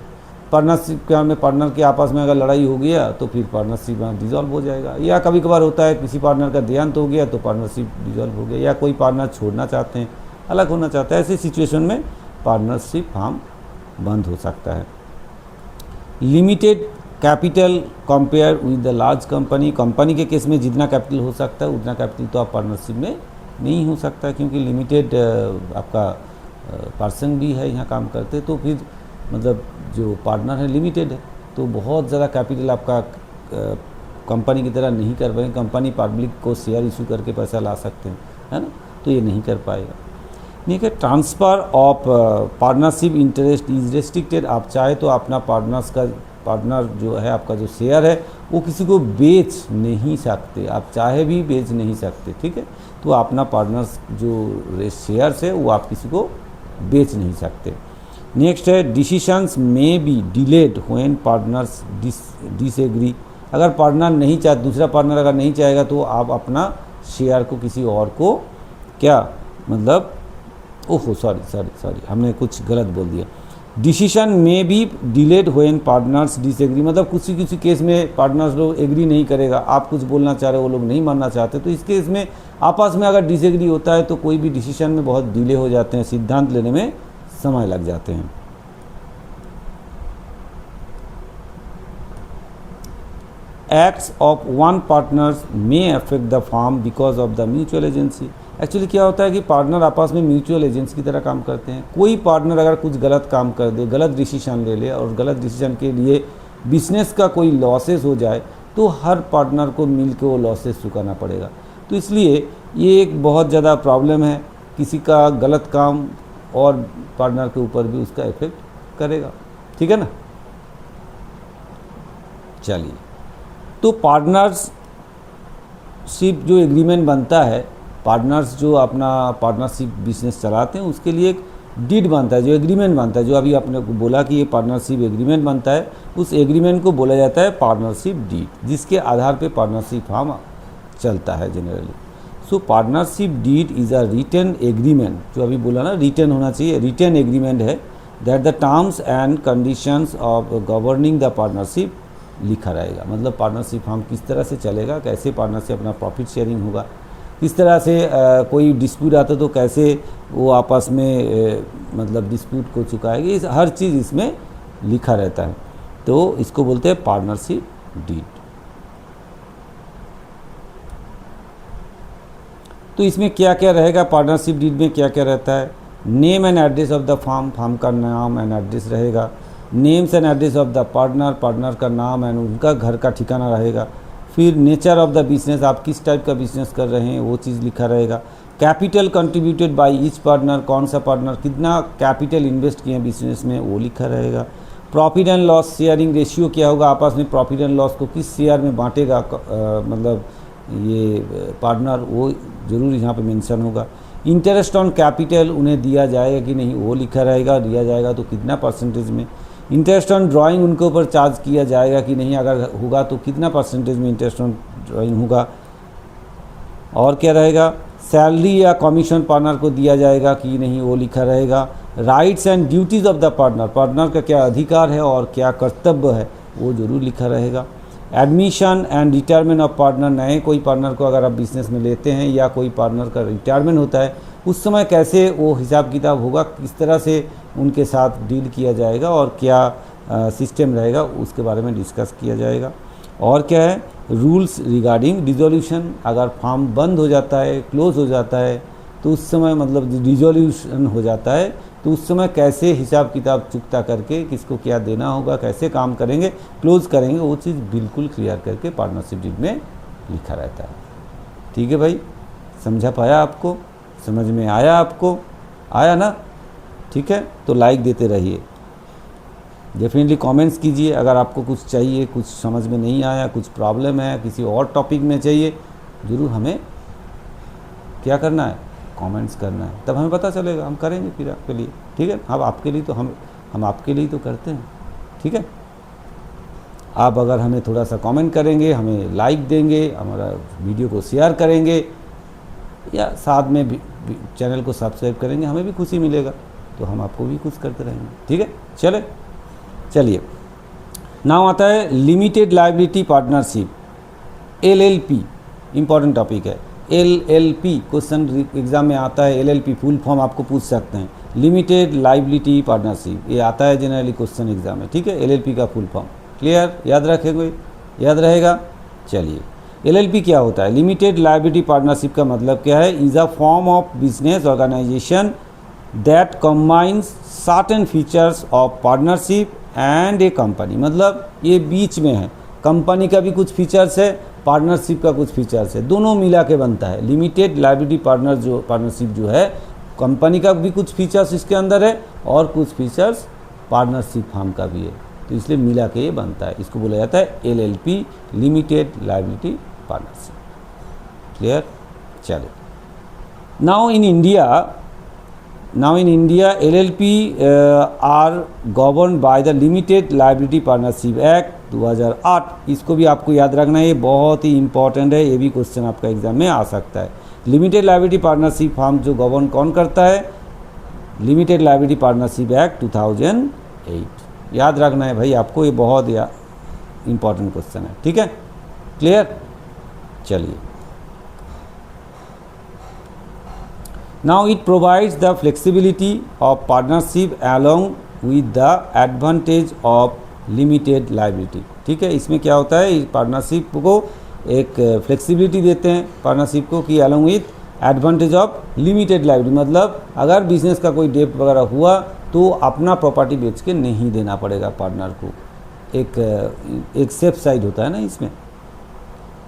[SPEAKER 1] पार्टनरशिप में पार्टनर के आपस में अगर लड़ाई हो गया तो फिर पार्टनरशिप डिज़ोल्व हो जाएगा। या कभी कभार होता है किसी पार्टनर का देहांत हो गया तो पार्टनरशिप डिज़ोल्व हो गया, या कोई पार्टनर छोड़ना चाहते हैं, अलग होना चाहता है, ऐसी सिचुएशन में पार्टनरशिप फार्म बंद हो सकता है। Limited capital compare with the large company, company के केस में जितना कैपिटल हो सकता है उतना कैपिटल तो आप पार्टनरशिप में नहीं हो सकता है, क्योंकि लिमिटेड आपका पर्सन भी है यहाँ काम करते, तो फिर मतलब जो पार्टनर है लिमिटेड है, तो बहुत ज़्यादा कैपिटल आपका कंपनी की तरह नहीं कर पाएंगे। कंपनी पब्लिक को शेयर इशू करके पैसा ला सकते हैं, है ना, तो ये नहीं कर पाएगा। ठीक है। Transfer of partnership interest is restricted, आप चाहे तो अपना पार्टनर जो है आपका जो शेयर है वो किसी को बेच नहीं सकते, आप चाहे भी बेच नहीं सकते, ठीक है। तो अपना पार्टनर्स जो शेयर्स है वो आप किसी को बेच नहीं सकते। नेक्स्ट है डिसीशंस में be delayed when partners disagree, अगर पार्टनर नहीं चाहे, दूसरा पार्टनर अगर नहीं चाहेगा तो आप अपना शेयर को किसी और को क्या मतलब ओहो सॉरी हमने कुछ गलत बोल दिया। डिसीजन में भी डिलेड व्हेन पार्टनर्स डिसएग्री, मतलब किसी केस में पार्टनर्स लोग एग्री नहीं करेगा, आप कुछ बोलना चाह रहे हो वो लोग नहीं मानना चाहते, तो इस केस में आपस में अगर डिसएग्री होता है तो कोई भी डिसीजन में बहुत डिले हो जाते हैं, सिद्धांत लेने में समय लग जाते हैं। एक्ट्स ऑफ वन पार्टनर्स में affect the firm because of the mutual agency, actually क्या होता है कि पार्टनर आपस में म्यूचुअल एजेंट्स की तरह काम करते हैं। कोई पार्टनर अगर कुछ गलत काम कर दे, गलत डिसीजन ले ले और गलत डिसीजन के लिए बिजनेस का कोई लॉसेस हो जाए तो हर पार्टनर को मिल के वो लॉसेस चुकाना पड़ेगा। तो इसलिए ये एक बहुत ज़्यादा प्रॉब्लम है, किसी का गलत काम और पार्टनर के ऊपर भी उसका इफेक्ट करेगा, ठीक है ना। चलिए, तो पार्टनरशिप जो एग्रीमेंट बनता है, पार्टनर्स जो अपना पार्टनरशिप बिजनेस चलाते हैं उसके लिए एक डीड बनता है, जो एग्रीमेंट बनता है, जो अभी आपने बोला कि ये पार्टनरशिप एग्रीमेंट बनता है, उस एग्रीमेंट को बोला जाता है पार्टनरशिप डीड, जिसके आधार पे पार्टनरशिप फार्म चलता है generally. So partnership deed is a written agreement, जो अभी बोला ना रिटन होना चाहिए, रिटन एग्रीमेंट है that the terms and conditions of governing the partnership लिखा रहेगा, मतलब पार्टनरशिप फार्म किस तरह से चलेगा, कैसे पार्टनरशिप अपना प्रॉफिट शेयरिंग होगा, किस तरह से कोई डिस्प्यूट आता तो कैसे वो आपस में मतलब डिस्प्यूट को चुकाएगी, हर चीज़ इसमें लिखा रहता है, तो इसको बोलते हैं पार्टनरशिप डीड। तो इसमें क्या क्या रहेगा, पार्टनरशिप डीड में क्या क्या रहता है, name and address of the firm, firm का नाम एंड एड्रेस रहेगा, names and address of the partner, partner का नाम एंड उनका घर का ठिकाना रहेगा, फिर नेचर ऑफ द बिजनेस, आप किस टाइप का बिजनेस कर रहे हैं वो चीज़ लिखा रहेगा, capital contributed by each partner, कौन सा पार्टनर कितना कैपिटल इन्वेस्ट किए हैं बिजनेस में वो लिखा रहेगा, profit and loss sharing ratio क्या होगा, आपस में प्रॉफिट एंड लॉस को किस शेयर में बांटेगा मतलब ये पार्टनर, वो जरूर यहाँ पे मेंशन होगा, इंटरेस्ट ऑन कैपिटल उन्हें दिया जाएगा कि नहीं वो लिखा रहेगा, दिया जाएगा तो कितना परसेंटेज में, इंटरेस्ट ऑन ड्राइंग उनके ऊपर चार्ज किया जाएगा कि नहीं, अगर होगा तो कितना परसेंटेज में इंटरेस्ट ऑन ड्राइंग होगा, और क्या रहेगा, सैलरी या कमीशन पार्टनर को दिया जाएगा कि नहीं वो लिखा रहेगा, rights and duties of the partner, partner का क्या अधिकार है और क्या कर्तव्य है वो जरूर लिखा रहेगा, admission and retirement of partner, नए कोई पार्टनर को अगर आप बिजनेस में लेते हैं या कोई पार्टनर का रिटायरमेंट होता है उस समय कैसे वो हिसाब किताब होगा, किस तरह से उनके साथ डील किया जाएगा और क्या सिस्टम रहेगा उसके बारे में डिस्कस किया जाएगा, और क्या है, रूल्स रिगार्डिंग डिजोल्यूशन, अगर फार्म बंद हो जाता है, क्लोज हो जाता है, तो उस समय मतलब डिजोल्यूशन हो जाता है, तो उस समय कैसे हिसाब किताब चुकता करके किसको क्या देना होगा, कैसे काम करेंगे, क्लोज करेंगे, वो चीज़ बिल्कुल क्लियर करके पार्टनरशिप डीड में लिखा रहता है। ठीक है भाई, समझा पाया आपको, समझ में आया आपको, आया ना? ठीक है, तो लाइक देते रहिए, डेफिनेटली कमेंट्स कीजिए। अगर आपको कुछ चाहिए, कुछ समझ में नहीं आया, कुछ प्रॉब्लम है, किसी और टॉपिक में चाहिए, ज़रूर हमें क्या करना है, कमेंट्स करना है, तब हमें पता चलेगा, हम करेंगे फिर आपके लिए। ठीक है, अब आपके लिए तो हम आपके लिए तो करते हैं। ठीक है, आप अगर हमें थोड़ा सा कमेंट करेंगे, हमें लाइक देंगे, हमारा वीडियो को शेयर करेंगे, या साथ में भी चैनल को सब्सक्राइब करेंगे, हमें भी खुशी मिलेगा, तो हम आपको भी कुछ करते रहेंगे। ठीक है, चलिए नाउ आता है limited liability partnership, LLP, important topic है। LLP क्वेश्चन एग्जाम में आता है, LLP फुल फॉर्म आपको पूछ सकते हैं, लिमिटेड लायबिलिटी पार्टनरशिप, ये आता है जनरली क्वेश्चन एग्जाम में। ठीक है, LLP का फुल फॉर्म क्लियर, याद रखेंगे, याद रहेगा। चलिए, LLP क्या होता है? लिमिटेड लायबिलिटी पार्टनरशिप का मतलब क्या है? Is a form of business organization that combines certain features of partnership and a company, मतलब ये बीच में है, कंपनी का भी कुछ फीचर्स है, पार्टनरशिप का कुछ फीचर्स है, दोनों मिला के बनता है लिमिटेड लायबिलिटी पार्टनरशिप जो है, कंपनी का भी कुछ फीचर्स इसके अंदर है और कुछ फीचर्स पार्टनरशिप फर्म का भी है, तो इसलिए मिला के ये बनता है, इसको बोला जाता है LLP, limited liability partnership. Clear? चलिए, now in India LLP are govern by the limited liability partnership act 2008, इसको भी आपको याद रखना है, ये बहुत ही इंपॉर्टेंट है, ये भी क्वेश्चन आपका एग्जाम में आ सकता है। लिमिटेड लायबिलिटी पार्टनरशिप फर्म जो गवर्न कौन करता है? लिमिटेड लायबिलिटी पार्टनरशिप एक्ट 2008, याद रखना है भाई आपको, ये बहुत इंपॉर्टेंट क्वेश्चन है। ठीक है, क्लियर? चलिए, now it provides the flexibility of partnership along with the advantage of limited liability। ठीक है, इसमें क्या होता है, पार्टनरशिप को एक फ्लेक्सिबिलिटी देते हैं पार्टनरशिप को कि along with advantage of limited liability, मतलब अगर बिजनेस का कोई डेप्ट वगैरह हुआ तो अपना प्रॉपर्टी बेच के नहीं देना पड़ेगा पार्टनर को, एक सेफ साइड होता है ना इसमें।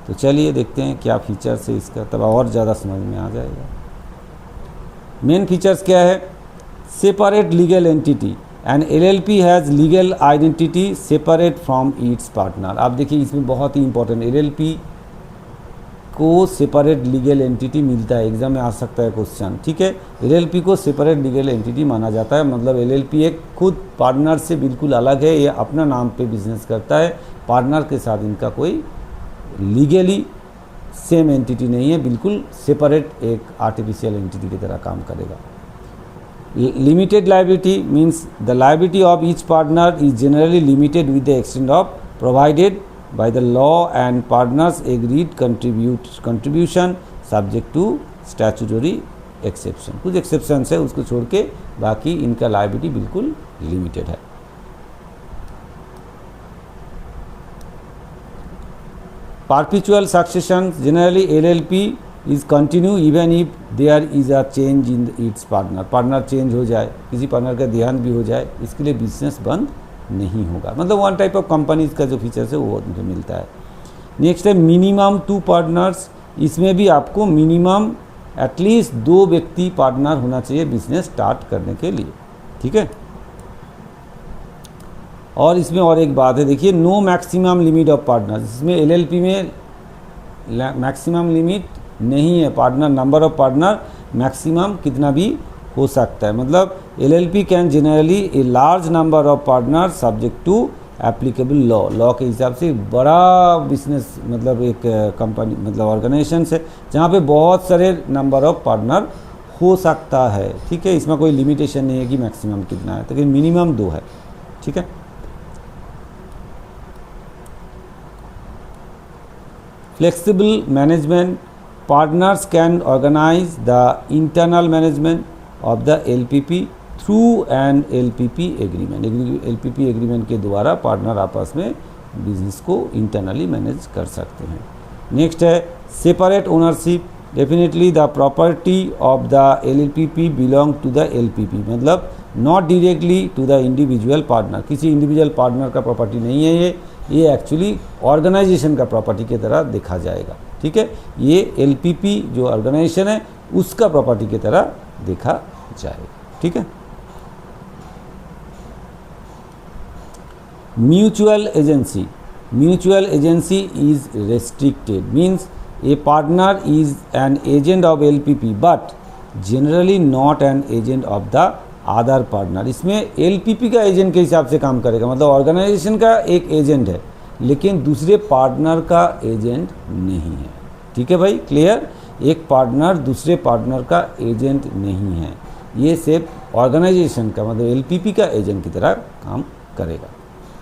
[SPEAKER 1] तो चलिए देखते हैं क्या फीचर्स है इसका, तब और ज़्यादा समझ में आ जाएगा। मेन फीचर्स क्या है? Separate legal entity, and LLP has legal identity separate from it's partner. आप देखिए इसमें बहुत ही इंपॉर्टेंट, LLP को सेपरेट लीगल एंटिटी मिलता है, एग्जाम में आ सकता है क्वेश्चन। ठीक है, LLP को सेपरेट लीगल एंटिटी माना जाता है, मतलब LLP एक खुद पार्टनर से बिल्कुल अलग है, ये अपना नाम पे बिजनेस करता है, पार्टनर के साथ इनका कोई लीगली सेम एंटिटी नहीं है, बिल्कुल सेपरेट एक आर्टिफिशियल एंटिटी की तरह काम करेगा। Limited liability means the liability of each partner is generally limited with the extent of provided by the law and partners agreed contribution subject to statutory exception। कुछ exceptions है, उसको छोड़ के बाकी इनका लायबिलिटी बिल्कुल लिमिटेड है। Perpetual succession, generally LLP is continue even if there is a change in its partner change हो जाए, किसी पार्टनर का देहांत भी हो जाए, इसके लिए बिजनेस बंद नहीं होगा, मतलब वन टाइप ऑफ कंपनीज का जो फीचर्स है वो मुझे मिलता है। नेक्स्ट है मिनिमम 2 पार्टनर्स, इसमें भी आपको मिनिमम एटलीस्ट 2 व्यक्ति पार्टनर होना चाहिए बिजनेस स्टार्ट करने के लिए। ठीक है, और इसमें और एक बात है, देखिए no maximum limit of partners, इसमें LLP में मैक्सिमम लिमिट नहीं है, partner number of partner maximum कितना भी हो सकता है, मतलब LLP can generally a large number of partner subject to applicable law के हिसाब से बड़ा बिजनेस, मतलब एक कंपनी मतलब ऑर्गेनाइजेशन है जहाँ पे बहुत सारे नंबर ऑफ पार्टनर हो सकता है। ठीक है, इसमें कोई लिमिटेशन नहीं है कि मैक्सिमम कितना है, लेकिन मिनिमम 2 है। ठीक है, flexible management, partners can organize the internal management of the LPP through an LPP agreement। LPP agreement के द्वारा पार्टनर आपस में बिजनेस को इंटरनली मैनेज कर सकते हैं। नेक्स्ट है separate ownership. Definitely the property of the LLPP belong to the LPP, मतलब not directly to the individual partner. किसी इंडिविजुअल पार्टनर का प्रॉपर्टी नहीं है ये एक्चुअली ऑर्गेनाइजेशन का प्रॉपर्टी की तरह देखा जाएगा। ठीक है, ये LPP जो ऑर्गेनाइजेशन है उसका प्रॉपर्टी की तरह देखा जाएगा। ठीक है, mutual agency. Mutual agency is restricted, means A partner is an agent of LPP but generally not an agent of the other partner. इसमें LPP का एजेंट के हिसाब से काम करेगा, मतलब ऑर्गेनाइजेशन का एक एजेंट है लेकिन दूसरे पार्टनर का एजेंट नहीं है। ठीक है भाई, क्लियर। एक पार्टनर दूसरे पार्टनर का एजेंट नहीं है, ये सिर्फ ऑर्गेनाइजेशन का मतलब LPP का एजेंट की तरह काम करेगा।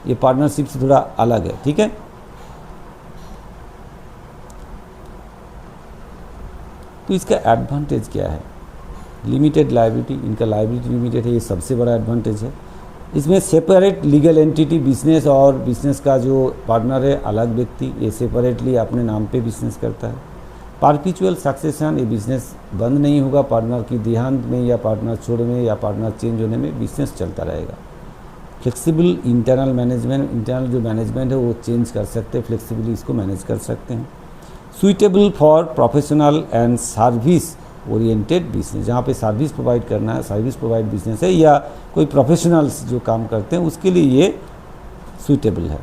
[SPEAKER 1] ये पार्टनरशिप से थोड़ा अलग है। ठीक है, तो इसका एडवांटेज क्या है? लिमिटेड लायबिलिटी, इनका लायबिलिटी लिमिटेड है, ये सबसे बड़ा एडवांटेज है। इसमें सेपरेट लीगल एंटिटी, बिजनेस और बिजनेस का जो पार्टनर है अलग व्यक्ति, ये सेपरेटली अपने नाम पे बिजनेस करता है। परपेचुअल सक्सेशन, ये बिजनेस बंद नहीं होगा, पार्टनर की देहांत में या पार्टनर छोड़ने में या पार्टनर चेंज होने में बिजनेस चलता रहेगा। फ्लेक्सिबल इंटरनल मैनेजमेंट, इंटरनल जो मैनेजमेंट है वो चेंज कर सकते हैं, फ्लेक्सिबली इसको मैनेज कर सकते हैं। Suitable for professional and service oriented business, जहाँ पे सर्विस प्रोवाइड करना है, सर्विस प्रोवाइड बिजनेस है या कोई प्रोफेशनल्स जो काम करते हैं उसके लिए ये सुइटेबल है।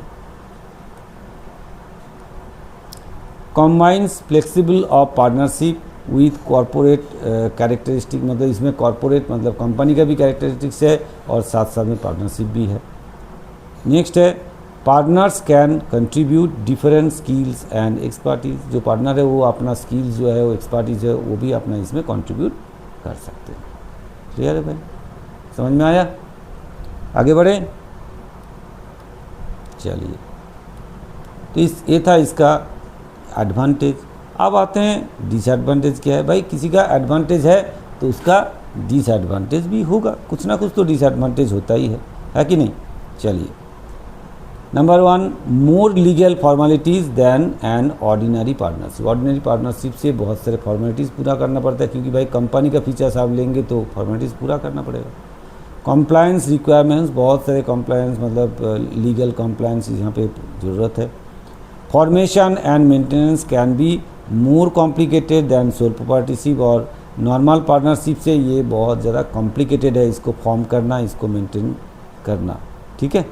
[SPEAKER 1] Combines flexible of partnership with corporate characteristic, मतलब इसमें कॉरपोरेट मतलब कंपनी का भी कैरेक्टरिस्टिक्स है और साथ साथ में पार्टनरशिप भी है। नेक्स्ट है partners can contribute different skills and expertise, जो पार्टनर है वो अपना स्किल्स जो है वो एक्सपर्टीज है वो भी अपना इसमें कंट्रीब्यूट कर सकते हैं। क्लियर है भाई, समझ में आया? आगे बढ़े, चलिए। तो ये था इसका एडवांटेज। अब आते हैं डिसएडवांटेज क्या है। भाई किसी का एडवांटेज है तो उसका डिसएडवांटेज भी होगा, कुछ ना कुछ तो डिसएडवांटेज होता ही है कि नहीं? चलिए, number 1, more legal formalities than an ordinary partnership. Ordinary partnership से बहुत सारे फॉर्मेलिटीज़ पूरा करना पड़ता है, क्योंकि भाई कंपनी का फीचर्स आप लेंगे तो फॉर्मेलिटीज़ पूरा करना पड़ेगा। कंप्लायंस रिक्वायरमेंट्स, बहुत सारे कंप्लायंस मतलब लीगल कंप्लायंस यहाँ पे ज़रूरत है। Formation and maintenance can be more complicated than sole proprietorship, और नॉर्मल पार्टनरशिप से ये बहुत ज़्यादा कॉम्प्लिकेटेड है, इसको फॉर्म करना, इसको मेंटेन करना। ठीक है।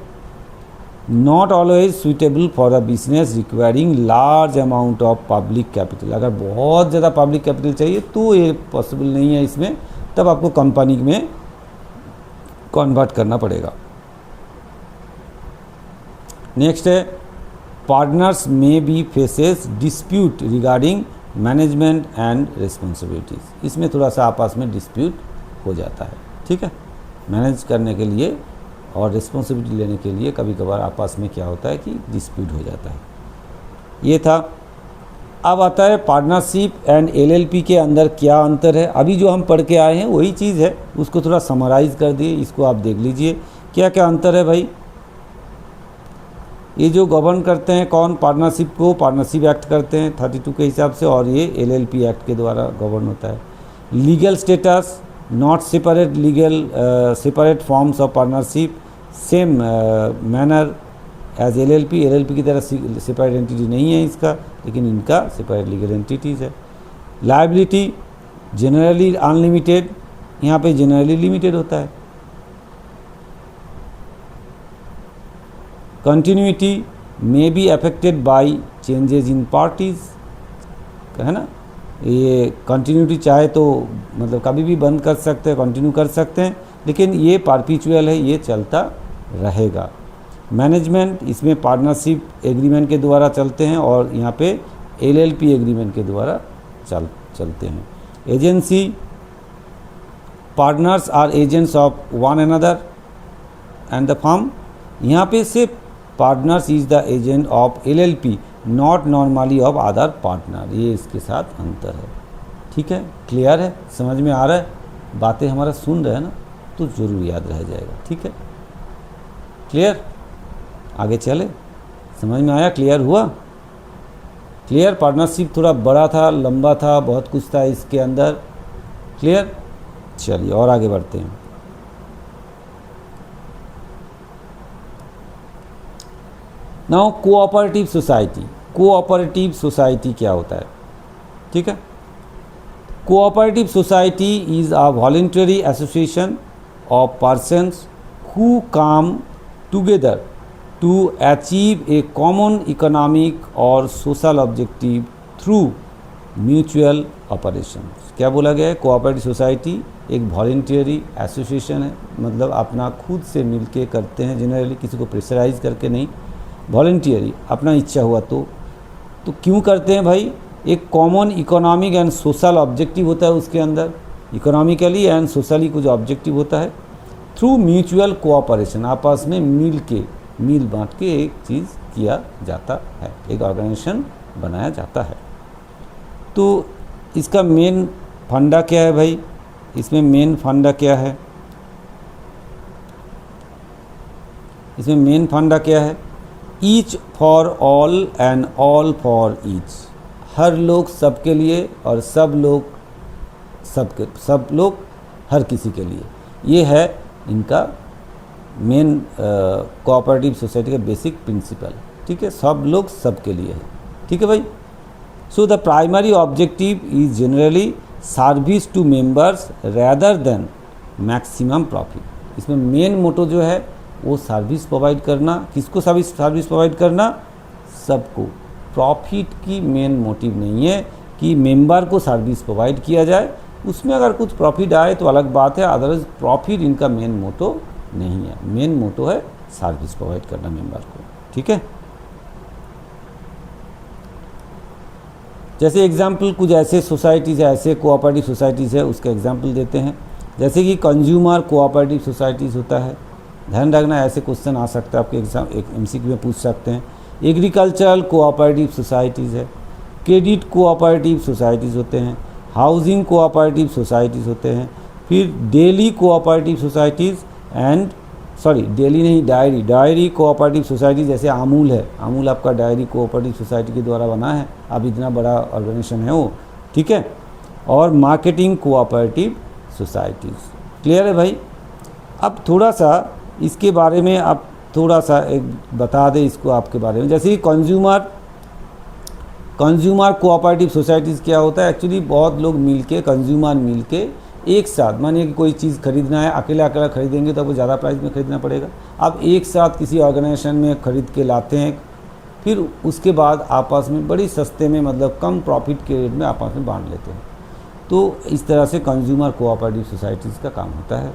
[SPEAKER 1] Not always suitable for a business requiring large amount of public capital, अगर बहुत ज़्यादा पब्लिक कैपिटल चाहिए तो ये पॉसिबल नहीं है इसमें, तब आपको कंपनी में कन्वर्ट करना पड़ेगा। नेक्स्ट है partners may be faces dispute regarding management and responsibilities, इसमें थोड़ा सा आपस में डिस्प्यूट हो जाता है। ठीक है, मैनेज करने के लिए और रिस्पॉन्सिबिलिटी लेने के लिए कभी कभार आपस में क्या होता है कि डिस्प्यूट हो जाता है। ये था। अब आता है पार्टनरशिप एंड LLP के अंदर क्या अंतर है। अभी जो हम पढ़ के आए हैं वही चीज़ है, उसको थोड़ा समराइज़ कर दिए, इसको आप देख लीजिए क्या क्या अंतर है भाई। ये जो गवर्न करते हैं कौन पार्टनरशिप को, पार्टनरशिप एक्ट करते हैं 32 के हिसाब से, और ये LLP एक्ट के द्वारा गवर्न होता है। Legal status, not separate legal separate forms of partnership same manner as LLP की तरह सेपरेट एंटिटी नहीं है इसका, लेकिन इनका सेपरेट लीगल एंटिटीज़ है। लायबिलिटी जनरली अनलिमिटेड, यहाँ पे जनरली लिमिटेड होता है। Continuity may be affected by changes in parties, है ना। ये कंटिन्यूटी चाहे तो मतलब कभी भी बंद कर सकते हैं, कंटिन्यू कर सकते हैं, लेकिन ये परपेचुअल है, ये चलता रहेगा। मैनेजमेंट इसमें पार्टनरशिप एग्रीमेंट के द्वारा चलते हैं और यहाँ पे LLP एग्रीमेंट के द्वारा चलते हैं। Agency, partners are agents of one another and the firm, यहाँ पे सिर्फ partners is the agent of LLP not normally of other partner, ये इसके साथ अंतर है। ठीक है, क्लियर है, समझ में आ रहा है, बातें हमारा सुन रहे हैं ना, तो ज़रूर याद रह जाएगा। ठीक है, क्लियर, आगे चले, समझ में आया? क्लियर हुआ? क्लियर? पार्टनरशिप थोड़ा बड़ा था, लंबा था, बहुत कुछ था इसके अंदर। क्लियर? चलिए और आगे बढ़ते हैं। Now cooperative society. Cooperative society क्या होता है? ठीक है, cooperative society is a voluntary association of persons who come together to achieve a common economic और social objective through mutual operations. क्या बोला गया है? कोऑपरेटिव सोसाइटी एक वॉलंटरी एसोसिएशन है, मतलब अपना खुद से मिलके करते हैं, जनरली किसी को प्रेशराइज करके नहीं, वॉलंटियरी अपना इच्छा हुआ तो क्यों करते हैं भाई? एक common economic and social objective होता है उसके अंदर, इकोनॉमिकली एंड सोशली कुछ ऑब्जेक्टिव होता है। थ्रू म्यूचुअल कोऑपरेशन, आपस में मिल बांट के एक चीज़ किया जाता है, एक ऑर्गेनाइजेशन बनाया जाता है। तो इसका मेन फंडा क्या है भाई? इसमें मेन फंडा क्या है? इसमें मेन फंडा क्या है? Each for all and all for each. हर लोग सबके लिए और सब लोग हर किसी के लिए। ये है इनका मेन कोऑपरेटिव सोसाइटी का बेसिक प्रिंसिपल। ठीक है, सब लोग सबके लिए है। ठीक है भाई। So the primary objective is generally service to members rather than maximum profit. इसमें मेन मोटो जो है वो सर्विस प्रोवाइड करना। किसको सर्विस प्रोवाइड करना? सबको। प्रॉफिट की मेन मोटिव नहीं है कि मेंबर को सर्विस प्रोवाइड किया जाए, उसमें अगर कुछ प्रॉफिट आए तो अलग बात है, अदरवाइज प्रॉफिट इनका मेन मोटो नहीं है। मेन मोटो है सर्विस प्रोवाइड करना मेंबर को। ठीक है, जैसे एग्जाम्पल कुछ ऐसे सोसाइटीज़ है, ऐसे कोऑपरेटिव सोसाइटीज़ है, उसका एग्जाम्पल देते हैं। जैसे कि कंज्यूमर कोऑपरेटिव सोसाइटीज़ होता है, ध्यान रखना ऐसे क्वेश्चन आ सकता है आपके एग्जाम, एक एमसीक्यू में पूछ सकते हैं। एग्रीकल्चरल कोऑपरेटिव सोसाइटीज़ है, क्रेडिट कोऑपरेटिव सोसाइटीज़ होते हैं, हाउसिंग कोऑपरेटिव सोसाइटीज़ होते हैं, फिर daily cooperative societies and daily नहीं, डायरी कोऑपरेटिव सोसाइटी। जैसे अमूल है, अमूल आपका डायरी कोऑपरेटिव सोसाइटी के द्वारा बना है, अब इतना बड़ा ऑर्गेनाइजेशन है वो। ठीक है, और मार्केटिंग कोऑपरेटिव सोसाइटीज़। क्लियर है भाई? अब थोड़ा सा इसके बारे में आप थोड़ा सा एक बता दें इसको आपके बारे में। जैसे कि कंज्यूमर कोऑपरेटिव सोसाइटीज़ क्या होता है? एक्चुअली बहुत लोग मिलके, कंज्यूमर मिलके एक साथ, मानिए कि कोई चीज़ खरीदना है, अकेला खरीदेंगे तो आपको ज़्यादा प्राइस में खरीदना पड़ेगा। आप एक साथ किसी ऑर्गेनाइजेशन में खरीद के लाते हैं, फिर उसके बाद आपस में बड़ी सस्ते में, मतलब कम प्रॉफिट के रेट में आपस में बांट लेते हैं। तो इस तरह से कंज्यूमर कोऑपरेटिव सोसाइटीज़ का काम होता है।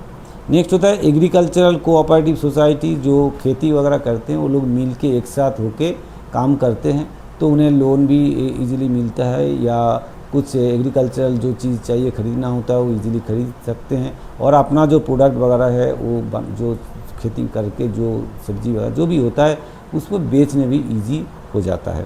[SPEAKER 1] नेक्स्ट होता है एग्रीकल्चरल कोऑपरेटिव सोसाइटी, जो खेती वगैरह करते हैं, वो लोग मिल के एक साथ होके काम करते हैं, तो उन्हें लोन भी इजीली मिलता है, या कुछ एग्रीकल्चरल जो चीज़ चाहिए खरीदना होता है वो इजीली खरीद सकते हैं, और अपना जो प्रोडक्ट वगैरह है वो जो खेती करके जो सब्जी वगैरह जो भी होता है उसको बेचने भी इजी हो जाता है।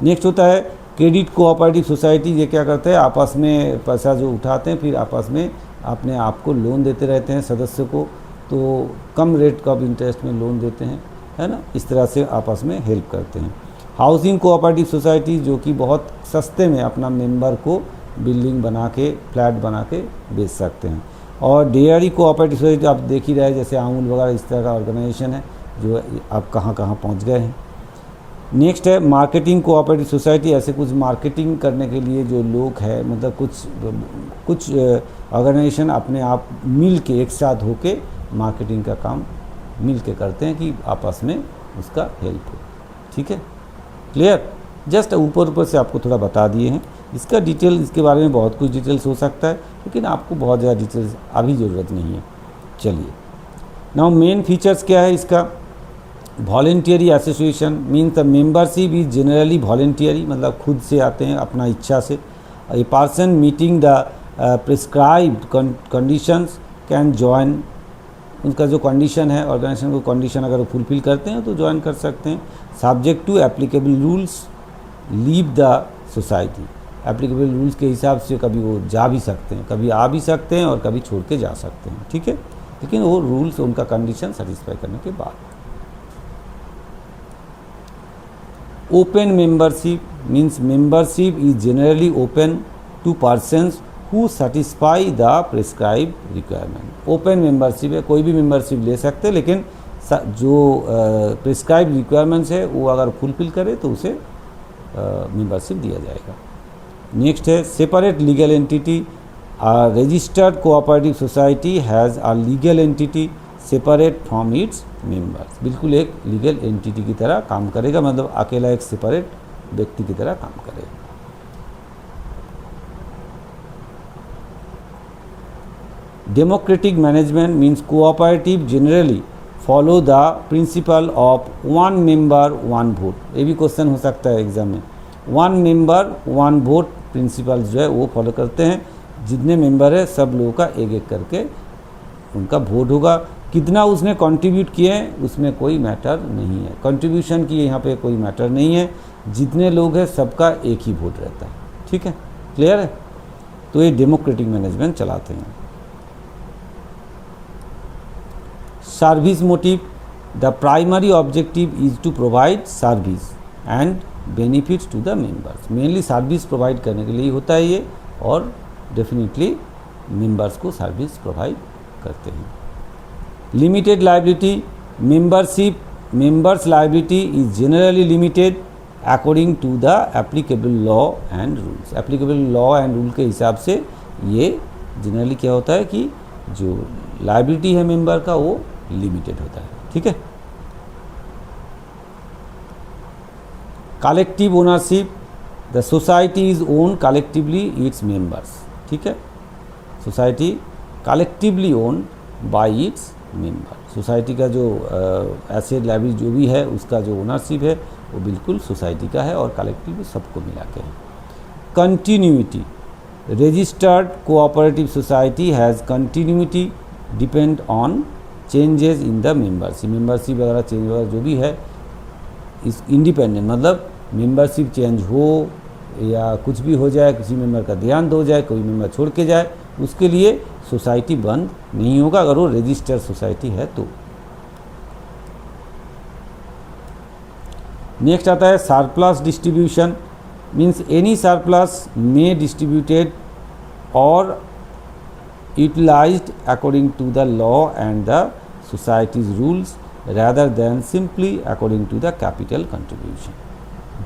[SPEAKER 1] नेक्स्ट होता है क्रेडिट कोऑपरेटिव सोसाइटी। ये क्या करते हैं? आपस में पैसा जो उठाते हैं, फिर आपस में अपने आप को लोन देते रहते हैं सदस्य को, तो कम रेट का इंटरेस्ट में लोन देते हैं, है ना। इस तरह से आपस में हेल्प करते हैं। हाउसिंग कोऑपरेटिव सोसाइटी, जो कि बहुत सस्ते में अपना मेंबर को बिल्डिंग बना के, फ्लैट बना के बेच सकते हैं। और डेयरी कोऑपरेटिव सोसाइटी आप देख ही रहे हैं, जैसे अमूल वगैरह इस तरह का ऑर्गेनाइजेशन है जो आप कहाँ कहाँ पहुँच गए हैं। नेक्स्ट है मार्केटिंग कोऑपरेटिव सोसाइटी। ऐसे कुछ मार्केटिंग करने के लिए जो लोग हैं, मतलब कुछ ऑर्गेनाइजेशन अपने आप मिल के एक साथ होके मार्केटिंग का काम मिल के करते हैं कि आपस में उसका हेल्प हो। ठीक है, क्लियर? जस्ट ऊपर से आपको थोड़ा बता दिए हैं। इसका डिटेल, इसके बारे में बहुत कुछ डिटेल्स हो सकता है, लेकिन आपको बहुत ज़्यादा डिटेल्स अभी ज़रूरत नहीं है। चलिए, नाउ मेन फीचर्स क्या है इसका? Voluntary association means the membership is generally voluntary, मतलब खुद से आते हैं अपना इच्छा से। A person meeting the prescribed conditions can join. उनका जो कंडीशन है, ऑर्गेनाइजेशन को कंडीशन अगर वो फुलफिल करते हैं तो ज्वाइन कर सकते हैं। Subject to applicable rules leave the society. Applicable rules के हिसाब से कभी वो जा भी सकते हैं, कभी आ भी सकते हैं और कभी छोड़ के जा सकते हैं। ठीक है, लेकिन वो रूल्स, उनका कंडीशन सेटिस्फाई करने के बाद। Open membership means membership is generally open to persons who satisfy the prescribe requirement. Open membership है, कोई भी मेंबरशिप ले सकते हैं, लेकिन जो प्रिस्क्राइब रिक्वायरमेंट्स है वो अगर फुलफिल करे तो उसे मेंबरशिप दिया जाएगा। नेक्स्ट है separate legal entity. Registered cooperative society has a legal entity separate from its members. बिल्कुल एक लीगल एंटिटी की तरह काम करेगा, मतलब अकेला एक सेपरेट व्यक्ति की तरह काम करेगा। Democratic management means cooperative generally follow the principle of one member one vote. ये भी क्वेश्चन हो सकता है एग्जाम में। One member one vote principle जो है वो फॉलो करते हैं। जितने मेंबर है सब लोगों का एक एक करके उनका वोट होगा। कितना उसने कंट्रीब्यूट किए हैं उसमें कोई मैटर नहीं है, कंट्रीब्यूशन की यहाँ पे कोई मैटर नहीं है। जितने लोग हैं सबका एक ही वोट रहता है। ठीक है, क्लियर है। तो ये डेमोक्रेटिक मैनेजमेंट चलाते हैं। Service motive, the primary objective is to provide service and benefits to the members. Mainly service provide करने के लिए होता है ये, और डेफिनेटली मेंबर्स को सर्विस प्रोवाइड करते हैं। Limited liability, membership members liability is generally limited according to the applicable law and rules. Applicable law and rule के हिसाब से ये जनरली क्या होता है कि जो लाइबिलिटी है मेंबर का वो लिमिटेड होता है। ठीक है। Collective ownership, the society is own collectively its members. ठीक है, society collectively own by its member. Society का जो एसेट लाइबिलिटी जो भी है उसका जो ओनरशिप है वो बिल्कुल सोसाइटी का है और कलेक्टिवली सबको मिला के है। Continuity, registered cooperative society has continuity depend on changes in the membership. Membership वगैरह चेंज वगैरह जो भी है इस इंडिपेंडेंट, मतलब मेंबरशिप चेंज हो या कुछ भी हो जाए, किसी मेंबर का देहांत हो जाए, कोई मेंबर छोड़ के जाए, उसके लिए सोसाइटी बंद नहीं होगा अगर वो रजिस्टर्ड सोसाइटी है तो। नेक्स्ट आता है surplus distribution means any surplus may distributed और utilized according to the law and the societies rules rather than simply according to the capital contribution।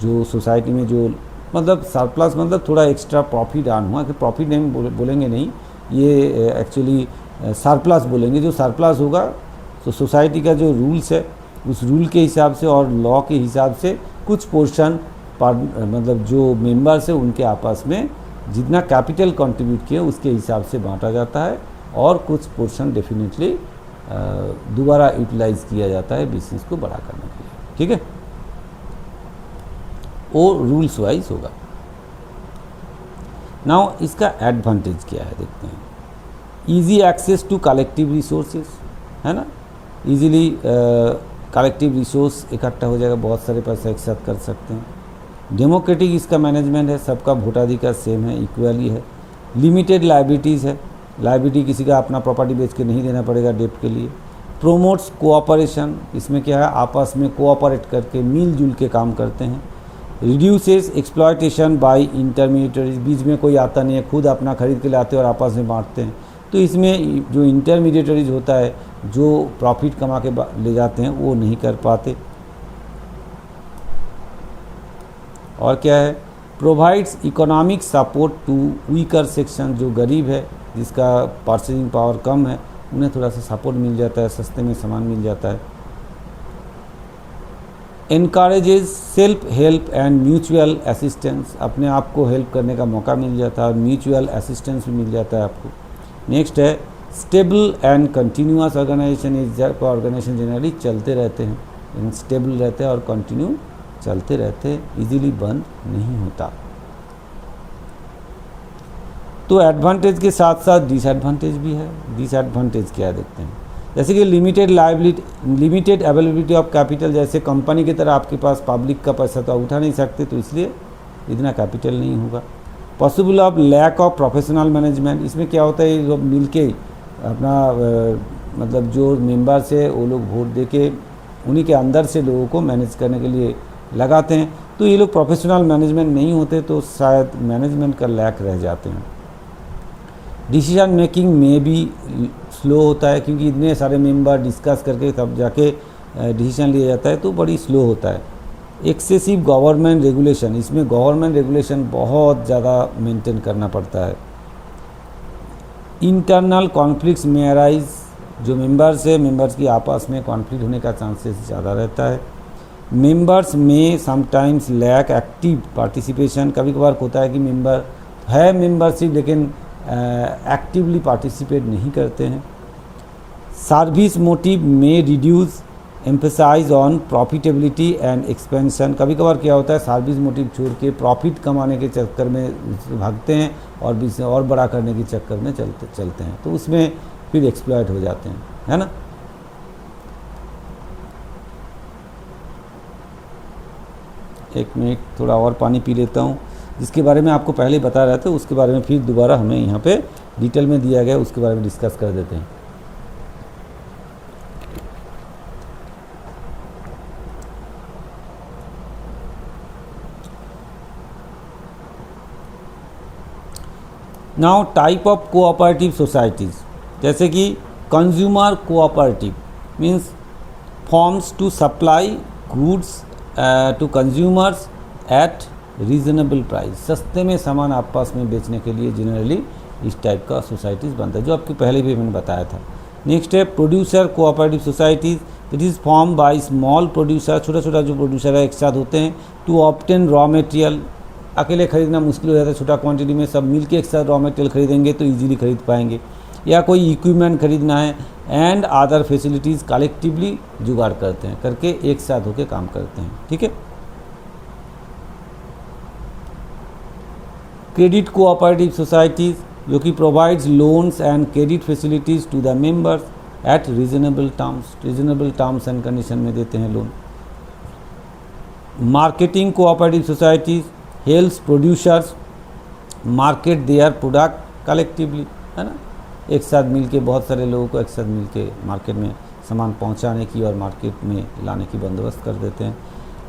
[SPEAKER 1] जो सोसाइटी में जो मतलब सरप्लस मतलब थोड़ा एक्स्ट्रा प्रॉफिट आन हुआ, कि प्रॉफिट नहीं बोलेंगे नहीं, ये एक्चुअली सरप्लस बोलेंगे। जो सरप्लस होगा तो सोसाइटी का जो रूल्स है उस रूल के हिसाब से और लॉ के हिसाब से कुछ पोर्शन मतलब जो मेंबर्स है उनके आपस में जितना कैपिटल कंट्रीब्यूट किए उसके हिसाब से बांटा जाता है, और कुछ पोर्शन डेफिनेटली दोबारा यूटिलाइज किया जाता है बिजनेस को बड़ा करने के लिए। ठीक है, वो रूल्स वाइज होगा। नाउ इसका एडवांटेज क्या है देखते हैं। Easy access to collective resources है ना, इजीली कलेक्टिव रिसोर्स इकट्ठा हो जाएगा, बहुत सारे पैसा एक साथ कर सकते हैं। डेमोक्रेटिक इसका मैनेजमेंट है, सबका वोटाधिकार सेम है, इक्वली है। लिमिटेड लाइबिलिटीज़ है, लाइबिलिटी किसी का अपना प्रॉपर्टी बेच के नहीं देना पड़ेगा डेप्ट के लिए। प्रोमोट्स कोऑपरेशन, इसमें क्या है आपस में कोऑपरेट करके मिलजुल के काम करते हैं। रिड्यूसेस एक्सप्लॉयटेशन बाय इंटरमीडिएटरीज, बीच में कोई आता नहीं है, खुद अपना खरीद के लाते हैं और आपस में बांटते हैं, तो इसमें जो इंटरमीडिएटरीज होता है जो प्रॉफिट कमा के ले जाते हैं वो नहीं कर पाते। और क्या है, provides economic support to weaker section, जो गरीब है जिसका परचेजिंग पावर कम है उन्हें थोड़ा सा सपोर्ट मिल जाता है, सस्ते में सामान मिल जाता है। Encourages self help and mutual assistance, अपने आप को हेल्प करने का मौका मिल जाता है और म्यूचुअल असिस्टेंस भी मिल जाता है आपको। नेक्स्ट है स्टेबल एंड कंटिन्यूअस ऑर्गेनाइजेशन, इस ऑर्गेनाइजेशन जनरली चलते रहते हैं, स्टेबल रहते हैं और कंटिन्यू चलते रहते हैं, इजीली बंद नहीं होता। तो एडवांटेज के साथ साथ डिसएडवांटेज भी है। डिसएडवांटेज क्या है देखते हैं, जैसे कि limited liability, limited availability of capital, जैसे कंपनी की तरह आपके पास पब्लिक का पैसा तो उठा नहीं सकते, तो इसलिए इतना कैपिटल नहीं होगा। Possible of lack of professional management, इसमें क्या होता है लोग मिल के अपना मतलब जो मेंबर्स है वो लोग वोट दे के उन्हीं के अंदर से लोगों को मैनेज करने के लिए लगाते हैं, तो ये लोग प्रोफेशनल मैनेजमेंट नहीं होते तो शायद मैनेजमेंट का लैक रह जाते हैं। डिसीजन मेकिंग में भी स्लो होता है, क्योंकि इतने सारे मेंबर डिस्कस करके तब जाके डिसीजन लिया जाता है, तो बड़ी स्लो होता है। एक्सेसिव गवर्नमेंट रेगुलेशन, इसमें गवर्नमेंट रेगुलेशन बहुत ज़्यादा मेंटेन करना पड़ता है। इंटरनल कॉन्फ्लिक्ट्स में अराइज, जो मेंबर्स है मेंबर्स की आपस में कॉन्फ्लिक्ट होने का चांसेस ज़्यादा रहता है। मेंबर्स में समटाइम्स लैक एक्टिव पार्टिसिपेशन, कभी कभार होता है कि मेंबर है मेंबरशिप लेकिन एक्टिवली पार्टिसिपेट नहीं करते हैं। सर्विस मोटिव में reduce emphasize on profitability and expansion, कभी कभार क्या होता है सर्विस मोटिव छोड़ के प्रॉफिट कमाने के चक्कर में भागते हैं और बिजनेस और बड़ा करने के चक्कर में चलते हैं, तो उसमें फिर एक्सप्लॉइट हो जाते हैं, है ना। एक मिनट थोड़ा और पानी पी लेता हूँ। जिसके बारे में आपको पहले बता रहा था उसके बारे में फिर दोबारा हमें यहाँ पे डिटेल में दिया गया, उसके बारे में डिस्कस कर देते हैं। Now type of cooperative societies, जैसे कि consumer cooperative means forms to supply goods to consumers at reasonable price, सस्ते में सामान आपस में बेचने के लिए जनरली इस टाइप का सोसाइटीज़ बनता है, जो आपको पहले भी मैंने बताया था। नेक्स्ट है producer cooperative societies, it is form by small producer, छोटा छोटा जो प्रोड्यूसर है एक साथ होते हैं, टू ऑब्टेन रॉ मटेरियल, अकेले खरीदना मुश्किल हो जाता है, छोटा क्वांटिटी में सब मिलके एक साथ रॉ मटेरियल खरीदेंगे तो इजीली खरीद पाएंगे, या कोई इक्विपमेंट खरीदना है एंड अदर फैसिलिटीज़ कलेक्टिवली जुगाड़ करते हैं, करके एक साथ होकर काम करते हैं, ठीक है। क्रेडिट कोऑपरेटिव सोसाइटीज़, जो कि provides loans and credit facilities to the members at reasonable terms and condition में देते हैं loan. Marketing cooperative societies helps producers market their product collectively, है ना, एक साथ मिलके बहुत सारे लोगों को एक साथ मिलके मार्केट में सामान पहुंचाने की और मार्केट में लाने की बंदोबस्त कर देते हैं।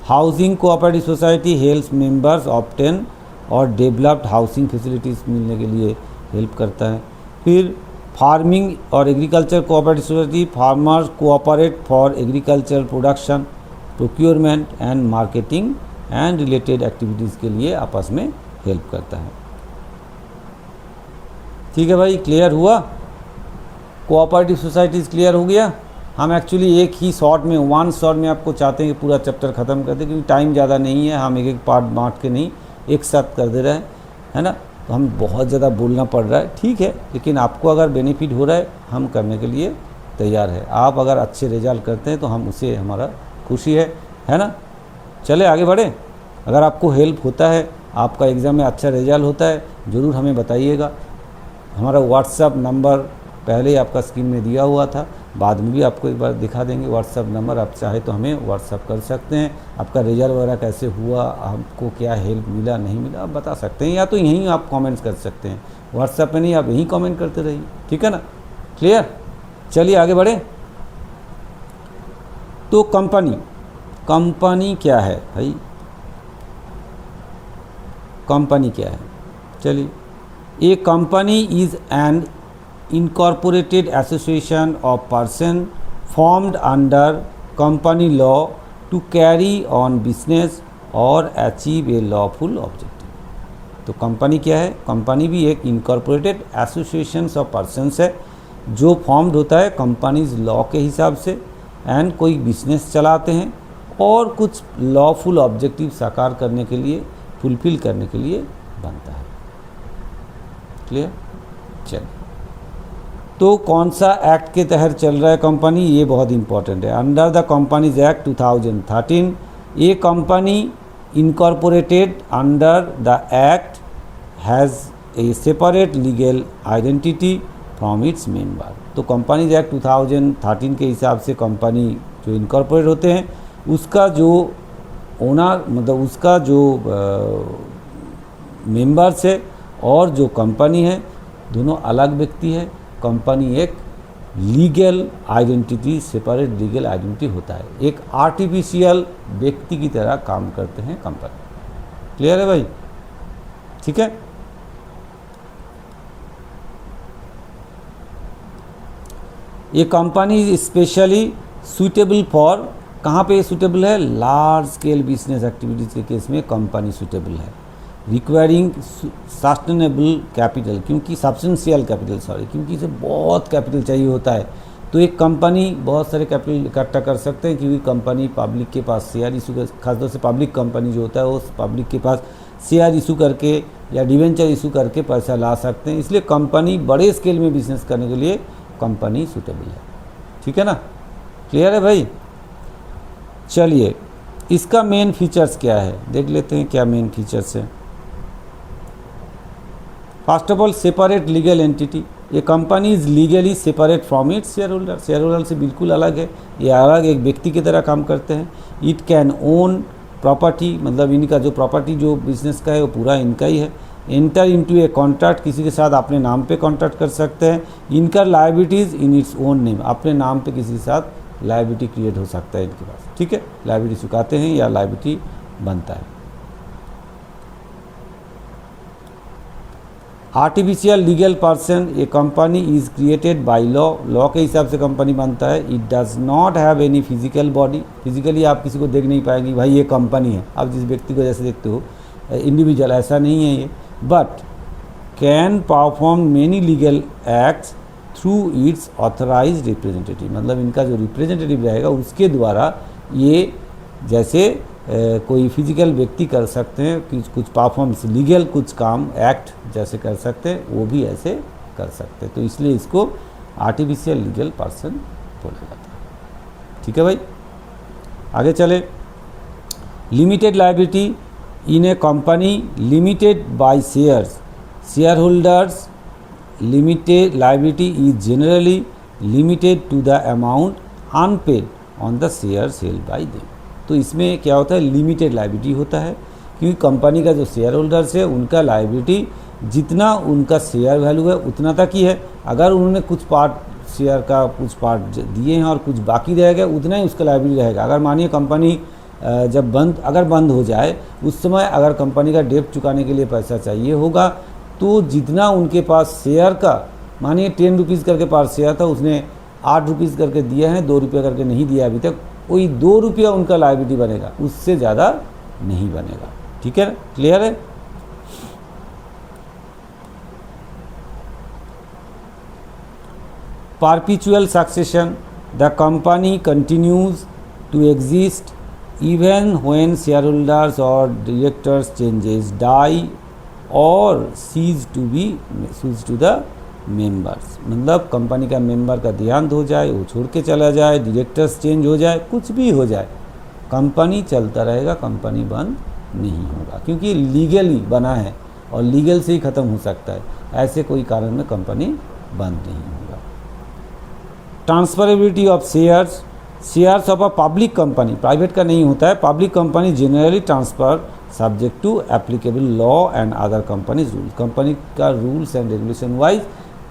[SPEAKER 1] Housing cooperative society helps members obtain और डेवलप्ड हाउसिंग फैसिलिटीज़ मिलने के लिए हेल्प करता है। फिर फार्मिंग और agriculture cooperative society, farmers cooperate for agriculture production, procurement and marketing and related activities के लिए आपस में हेल्प करता है। ठीक है भाई, क्लियर हुआ? कोऑपरेटिव सोसाइटीज़ क्लियर हो गया। हम एक्चुअली एक ही शॉर्ट में वन शॉर्ट में आपको चाहते हैं कि पूरा चैप्टर ख़त्म कर दें, क्योंकि टाइम ज़्यादा नहीं है, हम एक एक पार्ट बांट के नहीं एक साथ कर दे रहे हैं, है ना, तो हम बहुत ज़्यादा बोलना पड़ रहा है, ठीक है, लेकिन आपको अगर बेनिफिट हो रहा है हम करने के लिए तैयार है। आप अगर अच्छे रिजल्ट करते हैं तो हम उसे हमारा खुशी है ना। चले आगे बढ़े। अगर आपको हेल्प होता है, आपका एग्ज़ाम में अच्छा रिजल्ट होता है, ज़रूर हमें बताइएगा। हमारा व्हाट्सअप नंबर पहले ही आपका स्क्रीन में दिया हुआ था, बाद में भी आपको एक बार दिखा देंगे व्हाट्सअप नंबर, आप चाहे तो हमें व्हाट्सअप कर सकते हैं। आपका रिजल्ट वगैरह कैसे हुआ, आपको क्या हेल्प मिला नहीं मिला आप बता सकते हैं, या तो यहीं आप कमेंट्स कर सकते हैं, व्हाट्सअप पे नहीं, आप यहीं कमेंट करते रहिए, ठीक है ना। क्लियर? चलिए आगे बढ़े। तो कंपनी क्या है भाई, कंपनी क्या है? चलिए, a company is an incorporated association of person formed under company law to carry on business or achieve a lawful objective। तो कंपनी क्या है? कंपनी भी एक इनकॉर्पोरेटेड एसोसिएशंस ऑफ पर्सनस है जो फॉर्म्ड होता है कंपनीज लॉ के हिसाब से, एंड कोई बिजनेस चलाते हैं और कुछ लॉफुल ऑब्जेक्टिव साकार करने के लिए, फुलफिल करने के लिए बनता है। क्लियर? चलिए, तो कौन सा एक्ट के तहत चल रहा है कंपनी, ये बहुत इंपॉर्टेंट है। अंडर द कंपनीज एक्ट 2013 ये company incorporated under the act has a separate legal identity from its member. तो कंपनीज एक्ट 2013 के हिसाब से कंपनी जो इनकॉर्पोरेट होते हैं उसका जो ओनर, मतलब उसका जो मेंबर्स है और जो कंपनी है दोनों अलग व्यक्ति है। कंपनी एक legal identity, separate legal identity होता है। एक आर्टिफिशियल व्यक्ति की तरह काम करते हैं कंपनी। क्लियर है भाई? ठीक है। ये कंपनी स्पेशली सूटेबल फॉर, कहाँ पे सूटेबल है? लार्ज स्केल बिजनेस एक्टिविटीज़ के केस में कंपनी सूटेबल है। रिक्वायरिंग सस्टेनेबल कैपिटल, क्योंकि सब्सटेंशियल कैपिटल, सॉरी, क्योंकि इसे बहुत कैपिटल चाहिए होता है। तो एक कंपनी बहुत सारे कैपिटल इकट्ठा कर सकते हैं, क्योंकि कंपनी पब्लिक के पास शेयर इशू कर, खासतौर से पब्लिक कंपनी जो होता है वो पब्लिक के पास शेयर इशू करके या डिवेंचर इशू करके पैसा ला सकते हैं। इसलिए कंपनी बड़े स्केल में बिजनेस करने के लिए कंपनी सूटेबल है। ठीक है ना? क्लियर है भाई? चलिए, इसका मेन फीचर्स क्या है देख लेते हैं। क्या मेन फीचर्स है? First of all, separate legal entity. ये company is legally separate from its shareholder, shareholder से बिल्कुल अलग है। ये अलग एक व्यक्ति की तरह काम करते हैं। इट कैन ओन प्रॉपर्टी, मतलब इनका जो प्रॉपर्टी जो बिजनेस का है वो पूरा इनका ही है। एंटर इनटू ए कॉन्ट्रैक्ट, किसी के साथ अपने नाम पे कॉन्ट्रैक्ट कर सकते हैं। इनकर liabilities in its own name, अपने नाम पे किसी के साथ लायबिलिटी क्रिएट हो सकता है इनके पास। ठीक है, लायबिलिटी चुकाते हैं या लायबिलिटी बनता है। आर्टिफिशियल लीगल पर्सन, ये company is created by law, law के हिसाब से कंपनी बनता है। It does not have any physical body, physically आप किसी को देख नहीं पाएंगे भाई ये कंपनी है, आप जिस व्यक्ति को जैसे देखते हो इंडिविजुअल, ऐसा नहीं है ये। But can perform many legal acts through it's authorised representative, मतलब इनका जो रिप्रेजेंटेटिव रहेगा उसके द्वारा ये जैसे कोई फिजिकल व्यक्ति कर सकते हैं कि कुछ परफॉर्मेंस लीगल कुछ काम एक्ट जैसे कर सकते हैं, वो भी ऐसे कर सकते हैं। तो इसलिए इसको आर्टिफिशियल लीगल पर्सन बोला जाता है। ठीक है भाई, आगे चले। Limited liability in A company limited by shares, share holders limited liability is generally limited to the amount unpaid on the shares held by them। तो इसमें क्या होता है? लिमिटेड लायबिलिटी होता है, क्योंकि कंपनी का जो शेयर होल्डर्स है उनका लायबिलिटी जितना उनका शेयर वैल्यू है उतना तक ही है। अगर उन्होंने कुछ पार्ट शेयर का कुछ पार्ट दिए हैं और कुछ बाकी रह गया, उतना ही उसका लायबिलिटी रहेगा। अगर मानिए कंपनी जब अगर बंद हो जाए, उस समय अगर कंपनी का डेब्ट चुकाने के लिए पैसा चाहिए होगा, तो जितना उनके पास शेयर का, मानिए 10 रुपीज़ करके पर शेयर था, उसने 8 रुपीज़ करके दिया है, 2 रुपये करके नहीं दिया अभी तक, वही 2 रुपया उनका लायबिलिटी बनेगा, उससे ज़्यादा नहीं बनेगा। ठीक है, क्लियर है? Perpetual succession, the company continues to exist even when share holders और डायरेक्टर्स चेंजेस, डाई और सीज टू द मेंबर्स, मतलब कंपनी का मेंबर का देहांत हो जाए, वो छोड़ के चला जाए, डायरेक्टर्स चेंज हो जाए, कुछ भी हो जाए, कंपनी चलता रहेगा, कंपनी बंद नहीं होगा, क्योंकि लीगली बना है और लीगल से ही ख़त्म हो सकता है। ऐसे कोई कारण में कंपनी बंद नहीं होगा। Transferability of shares, shares of a public company, private का नहीं होता है, public company generally transfer subject to applicable law and other companies rule, company का rules and regulation wise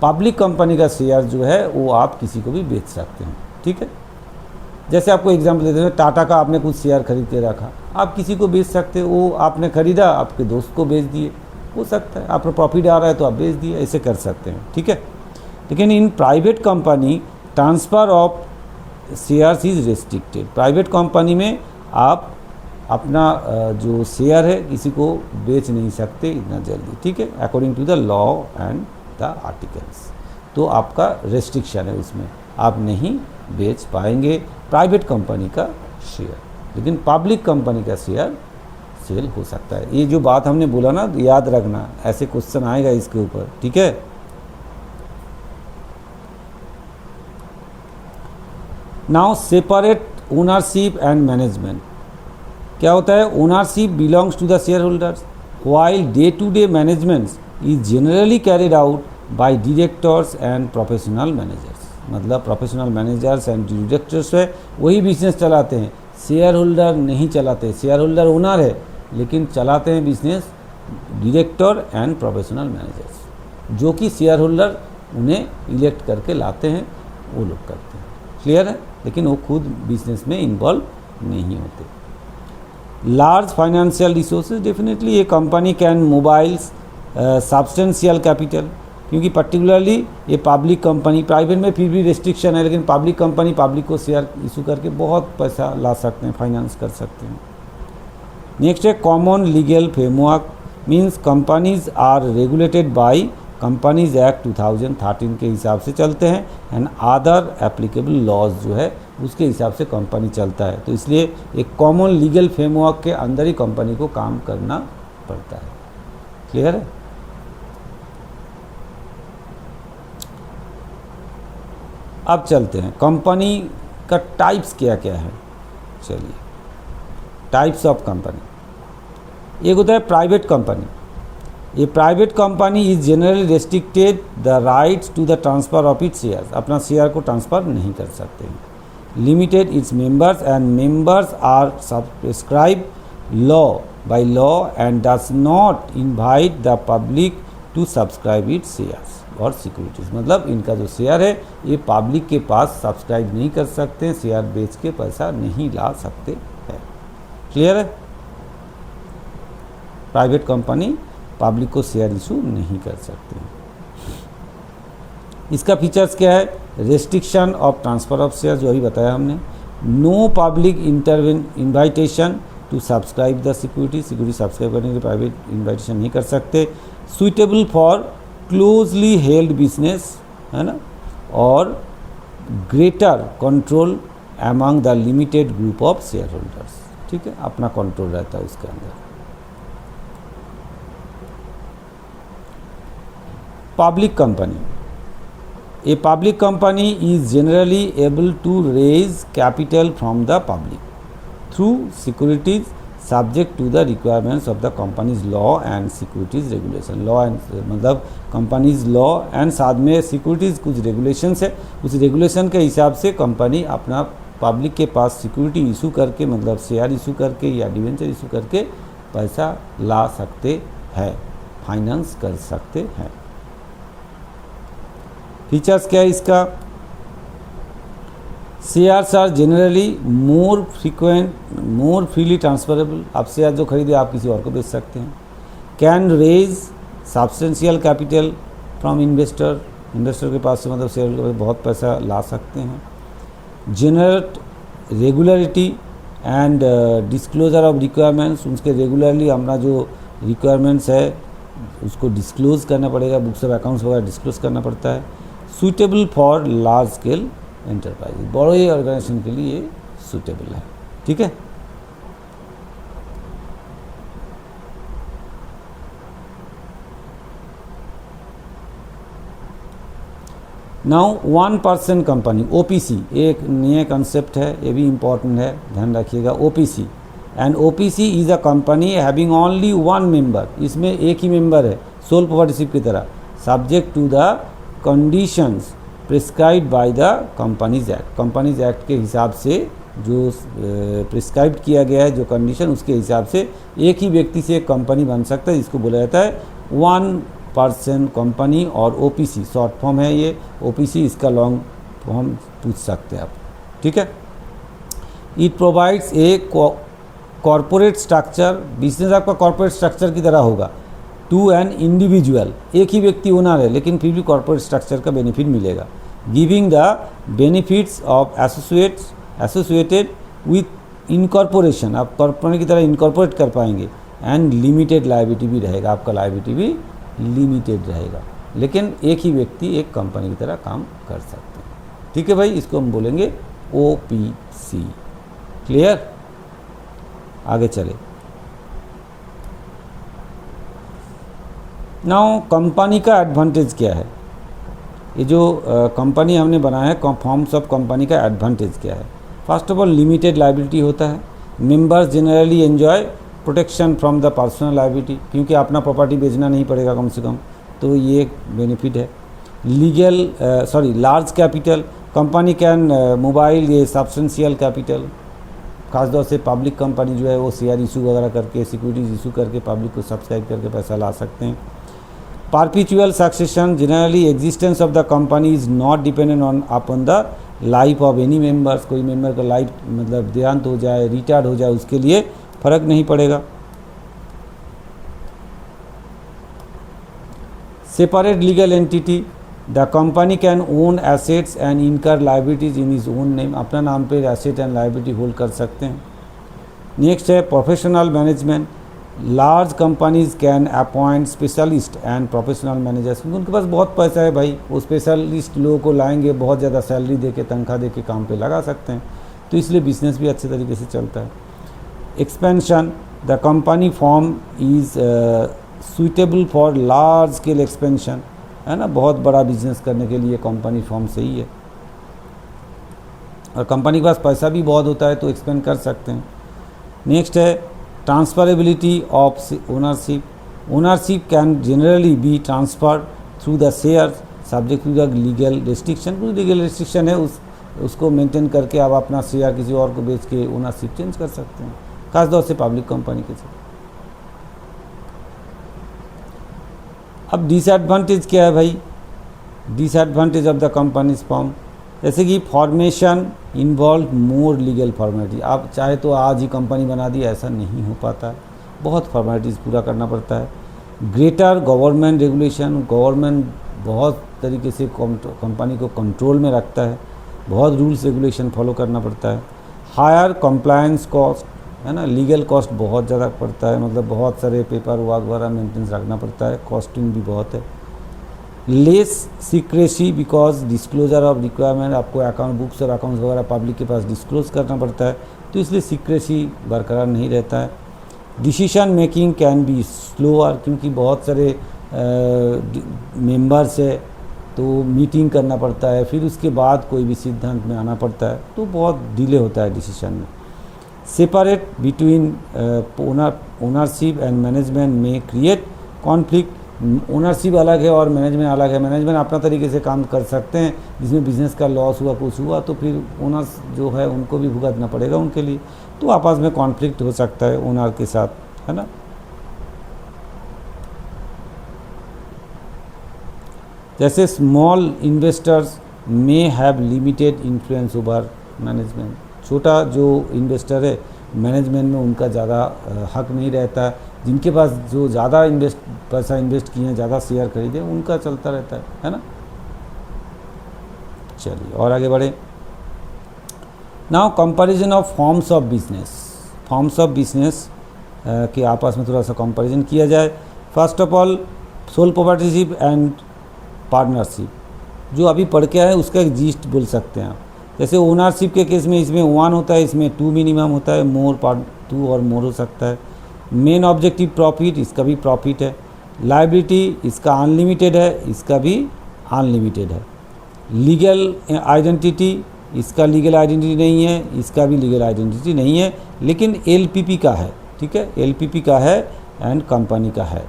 [SPEAKER 1] public company का शेयर जो है वो आप किसी को भी बेच सकते हैं। ठीक है, जैसे आपको एग्जांपल देते हैं, टाटा का आपने कुछ शेयर खरीद के रखा, आप किसी को बेच सकते हो, वो आपने खरीदा आपके दोस्त को बेच दिए, हो सकता है आपको प्रॉफिट आ रहा है तो आप बेच दिए, ऐसे कर सकते हैं। ठीक है, लेकिन in private company transfer of shares is restricted, private company में आप अपना जो शेयर है किसी को बेच नहीं सकते इतना जल्दी। ठीक है, according to the law and the articles, तो आपका रेस्ट्रिक्शन है, उसमें आप नहीं बेच पाएंगे प्राइवेट कंपनी का शेयर, लेकिन पब्लिक कंपनी का शेयर सेल हो सकता है। ये जो बात हमने बोला ना, याद रखना, ऐसे क्वेश्चन आएगा इसके ऊपर। ठीक है, now separate ownership and management, क्या होता है? Ownership belongs to the share holders while day to day management is generally carried out by directors and professional managers, मतलब प्रोफेशनल मैनेजर्स एंड डायरेक्टर्स है वही बिजनेस चलाते हैं, शेयर होल्डर नहीं चलाते। शेयर होल्डर ओनर है लेकिन चलाते हैं business director and professional managers, जो कि शेयर होल्डर उन्हें इलेक्ट करके लाते हैं वो लोग करते हैं, क्लियर है, लेकिन वो खुद बिजनेस में इन्वॉल्व नहीं होते। लार्ज फाइनेंशियल रिसोर्सेज, डेफिनेटली ये company can mobiles substantial capital, क्योंकि पर्टिकुलरली ये पब्लिक कंपनी, प्राइवेट में फिर भी रेस्ट्रिक्शन है, लेकिन पब्लिक कंपनी पब्लिक को शेयर इशू करके बहुत पैसा ला सकते हैं, फाइनेंस कर सकते हैं। नेक्स्ट है common legal framework, means companies are regulated by companies act 2013 के हिसाब से चलते हैं, एंड अदर एप्लीकेबल लॉज जो है उसके हिसाब से कंपनी चलता है। तो इसलिए एक कॉमन लीगल फ्रेमवर्क के अंदर ही कंपनी को काम करना पड़ता है, क्लियर है। अब चलते हैं कंपनी का टाइप्स क्या क्या है। चलिए, टाइप्स ऑफ कंपनी, एक होता है प्राइवेट कंपनी। ये private company is generally restricted the rights to the transfer of its shares, अपना शेयर को ट्रांसफ़र नहीं कर सकते हैं। Limited its members and members are subscribe law by law and does not invite the public to subscribe its shares और securities, मतलब इनका जो शेयर है ये पब्लिक के पास सब्सक्राइब नहीं कर सकते, शेयर बेच के पैसा नहीं ला सकते हैं, क्लियर है। प्राइवेट कंपनी पब्लिक को शेयर इशू नहीं कर सकते हैं। इसका फीचर्स क्या है, restriction of transfer of share, जो अभी बताया हमने, no public invitation to subscribe the security, security subscribe करने के लिए प्राइवेट इन्वाइटेशन नहीं कर सकते, suitable for closely held business, है ना, और greater control among the limited group of share holders, ठीक है, अपना कंट्रोल रहता है उसके अंदर। Public company, a public company is generally able to raise capital from the public through securities subject to the requirements of the companies law and securities regulation, law and मतलब companies law and साथ में securities कुछ regulations है, उस regulation के हिसाब से company अपना पब्लिक के पास सिक्योरिटी इशू करके, मतलब शेयर इशू करके या डिवेंचर इशू करके पैसा ला सकते हैं, फाइनेंस कर सकते हैं। फीचर्स क्या है इसका, shares are generally more freely transferable, आप शेयर जो खरीदे आप किसी और को बेच सकते हैं। Can raise substantial capital from investor, investor के पास से मतलब शेयर के बहुत पैसा ला सकते हैं। Generate regularity and disclosure of requirements, उसके रेगुलरली हमारा जो रिक्वायरमेंट्स है उसको डिस्क्लोज करना पड़ेगा, बुक्स ऑफ अकाउंट्स वगैरह डिस्क्लोज करना पड़ता है। Suitable for large scale enterprise, बड़े ऑर्गेनाइजेशन के लिए सूटेबल है, ठीक है। नाउ 1% कंपनी, ओपीसी एक नया कंसेप्ट है, ये भी इम्पॉर्टेंट है, ध्यान रखिएगा। OPC and OPC is a company having only one member, इसमें एक ही मेंबर है, सोल प्रोप्राइटरशिप की तरह, subject to the conditions prescribed by the companies act, companies act के हिसाब से जो प्रिस्क्राइब किया गया है जो कंडीशन, उसके हिसाब से एक ही व्यक्ति से एक कंपनी बन सकता है, इसको बोला जाता है 1% कंपनी। और ओपीसी शॉर्ट फॉर्म है ये, ओपीसी इसका लॉन्ग फॉर्म पूछ सकते हैं आप, ठीक है। It provides a corporate structure, business आपका कॉरपोरेट स्ट्रक्चर की तरह होगा, टू एन इंडिविजुअल, एक ही व्यक्ति ओनर है लेकिन फिर भी कॉरपोरेट स्ट्रक्चर का बेनिफिट मिलेगा, giving the benefits of associated with incorporation, आप कॉरपोरेट की तरह इनकॉर्पोरेट कर पाएंगे, एंड लिमिटेड लायबिलिटी भी रहेगा, आपका लायबिलिटी भी लिमिटेड रहेगा, लेकिन एक ही व्यक्ति एक कंपनी की तरह काम कर सकते हैं, ठीक है भाई। इसको हम बोलेंगे ओपीसी, क्लियर। आगे चले, नाउ कंपनी का एडवांटेज क्या है, ये जो कंपनी हमने बनाया है, फॉर्म्स ऑफ कंपनी का एडवांटेज क्या है। First of all limited liability होता है, members generally enjoy protection from the personal liability, क्योंकि अपना प्रॉपर्टी बेचना नहीं पड़ेगा कम से कम, तो ये एक बेनिफिट है। Large capital, company can mobile ये सब्सटेंशियल कैपिटल, खासतौर से पब्लिक कंपनी जो है वो शेयर इशू वगैरह करके, सिक्योरिटीज इशू करके पब्लिक को सब्सक्राइब करके पैसा ला सकते हैं। Perpetual succession, generally existence of the company is not dependent on upon the life of any members. कोई मेंबर का लाइफ मतलब देहांत हो जाए, रिटायर्ड हो जाए, उसके लिए फ़र्क नहीं पड़ेगा। Separate legal entity, the company can own assets and incur liabilities in is own name. अपना नाम पे एसेट एंड लाइबिलिटी होल्ड कर सकते हैं। नेक्स्ट है professional management, large companies can appoint specialist and professional managers. उनके पास बहुत पैसा है भाई, वो स्पेशलिस्ट लोगों को लाएंगे, बहुत ज़्यादा सैलरी दे के, तनख्वाह दे के काम पे लगा सकते हैं, तो इसलिए बिजनेस भी अच्छे तरीके से चलता है। Expansion, the company form is suitable for large scale expansion, है ना, बहुत बड़ा बिजनेस करने के लिए कंपनी फॉर्म सही है। और कंपनी के पास पैसा भी बहुत होता है तो एक्सपेंड कर सकते हैं। नेक्स्ट है transferability of ownership, ownership can generally be transferred through the share subject to the legal restriction. कुछ लीगल रिस्ट्रिक्शन है, उसको मेंटेन करके आप अपना शेयर किसी और को बेच के ओनरशिप चेंज कर सकते हैं, खासतौर से पब्लिक कंपनी के साथ। अब डिसएडवांटेज क्या है भाई, disadvantage of the companies form, जैसे कि फॉर्मेशन इन्वॉल्व मोर लीगल फॉर्मेलिटी। आप चाहे तो आज ही कंपनी बना दी, ऐसा नहीं हो पाता है, बहुत फॉर्मेलिटीज़ पूरा करना पड़ता है। ग्रेटर गवर्नमेंट रेगुलेशन, गवर्नमेंट बहुत तरीके से कंपनी को कंट्रोल में रखता है, बहुत रूल्स रेगुलेशन फॉलो करना पड़ता है। हायर कंप्लायंस कॉस्ट, है ना, लीगल कॉस्ट बहुत ज़्यादा पड़ता है, मतलब बहुत सारे पेपर वर्क वगैरह मेंटेनेंस रखना पड़ता है, कॉस्टिंग भी बहुत है। Less secrecy because disclosure of requirement, आपको अकाउंट बुक्स और अकाउंट्स वगैरह पब्लिक के पास डिस्क्लोज करना पड़ता है, तो इसलिए सीक्रेसी बरकरार नहीं रहता है। Decision making can be slower, क्योंकि बहुत सारे मेंबर्स है तो मीटिंग करना पड़ता है, फिर उसके बाद कोई भी सिद्धांत में आना पड़ता है, तो बहुत डिले होता है डिसीजन में। Separate between ownership and management में क्रिएट कॉन्फ्लिक्ट। ओनरशिप अलग है और मैनेजमेंट अलग है, मैनेजमेंट अपना तरीके से काम कर सकते हैं, जिसमें बिजनेस का लॉस हुआ कुछ हुआ तो फिर ओनर्स जो है उनको भी भुगतना पड़ेगा उनके लिए, तो आपस में कॉन्फ्लिक्ट हो सकता है ओनर के साथ, है ना। जैसे small investors may have limited influence over management, छोटा जो इन्वेस्टर है मैनेजमेंट में उनका ज़्यादा हक नहीं रहता, जिनके पास जो ज़्यादा पैसा इन्वेस्ट किए हैं, ज़्यादा शेयर खरीदे, उनका चलता रहता है ना। चलिए और आगे बढ़े। Now comparison of forms of business, forms of business के आपस में थोड़ा सा कंपैरिजन किया जाए। First of all sole proprietorship and partnership, जो अभी पढ़ के आए उसका एक जीस्ट बोल सकते हैं आप। जैसे ओनरशिप के केस में इसमें 1 होता है, इसमें 2 मिनिमम होता है, मोर 2 और मोर हो सकता है। मेन ऑब्जेक्टिव प्रॉफिट, इसका भी प्रॉफिट है। लायबिलिटी इसका अनलिमिटेड है, इसका भी अनलिमिटेड है। लीगल आइडेंटिटी, इसका लीगल आइडेंटिटी नहीं है, इसका भी लीगल आइडेंटिटी नहीं है, लेकिन एलपीपी का है, ठीक है, एलपीपी का है एंड कंपनी का है।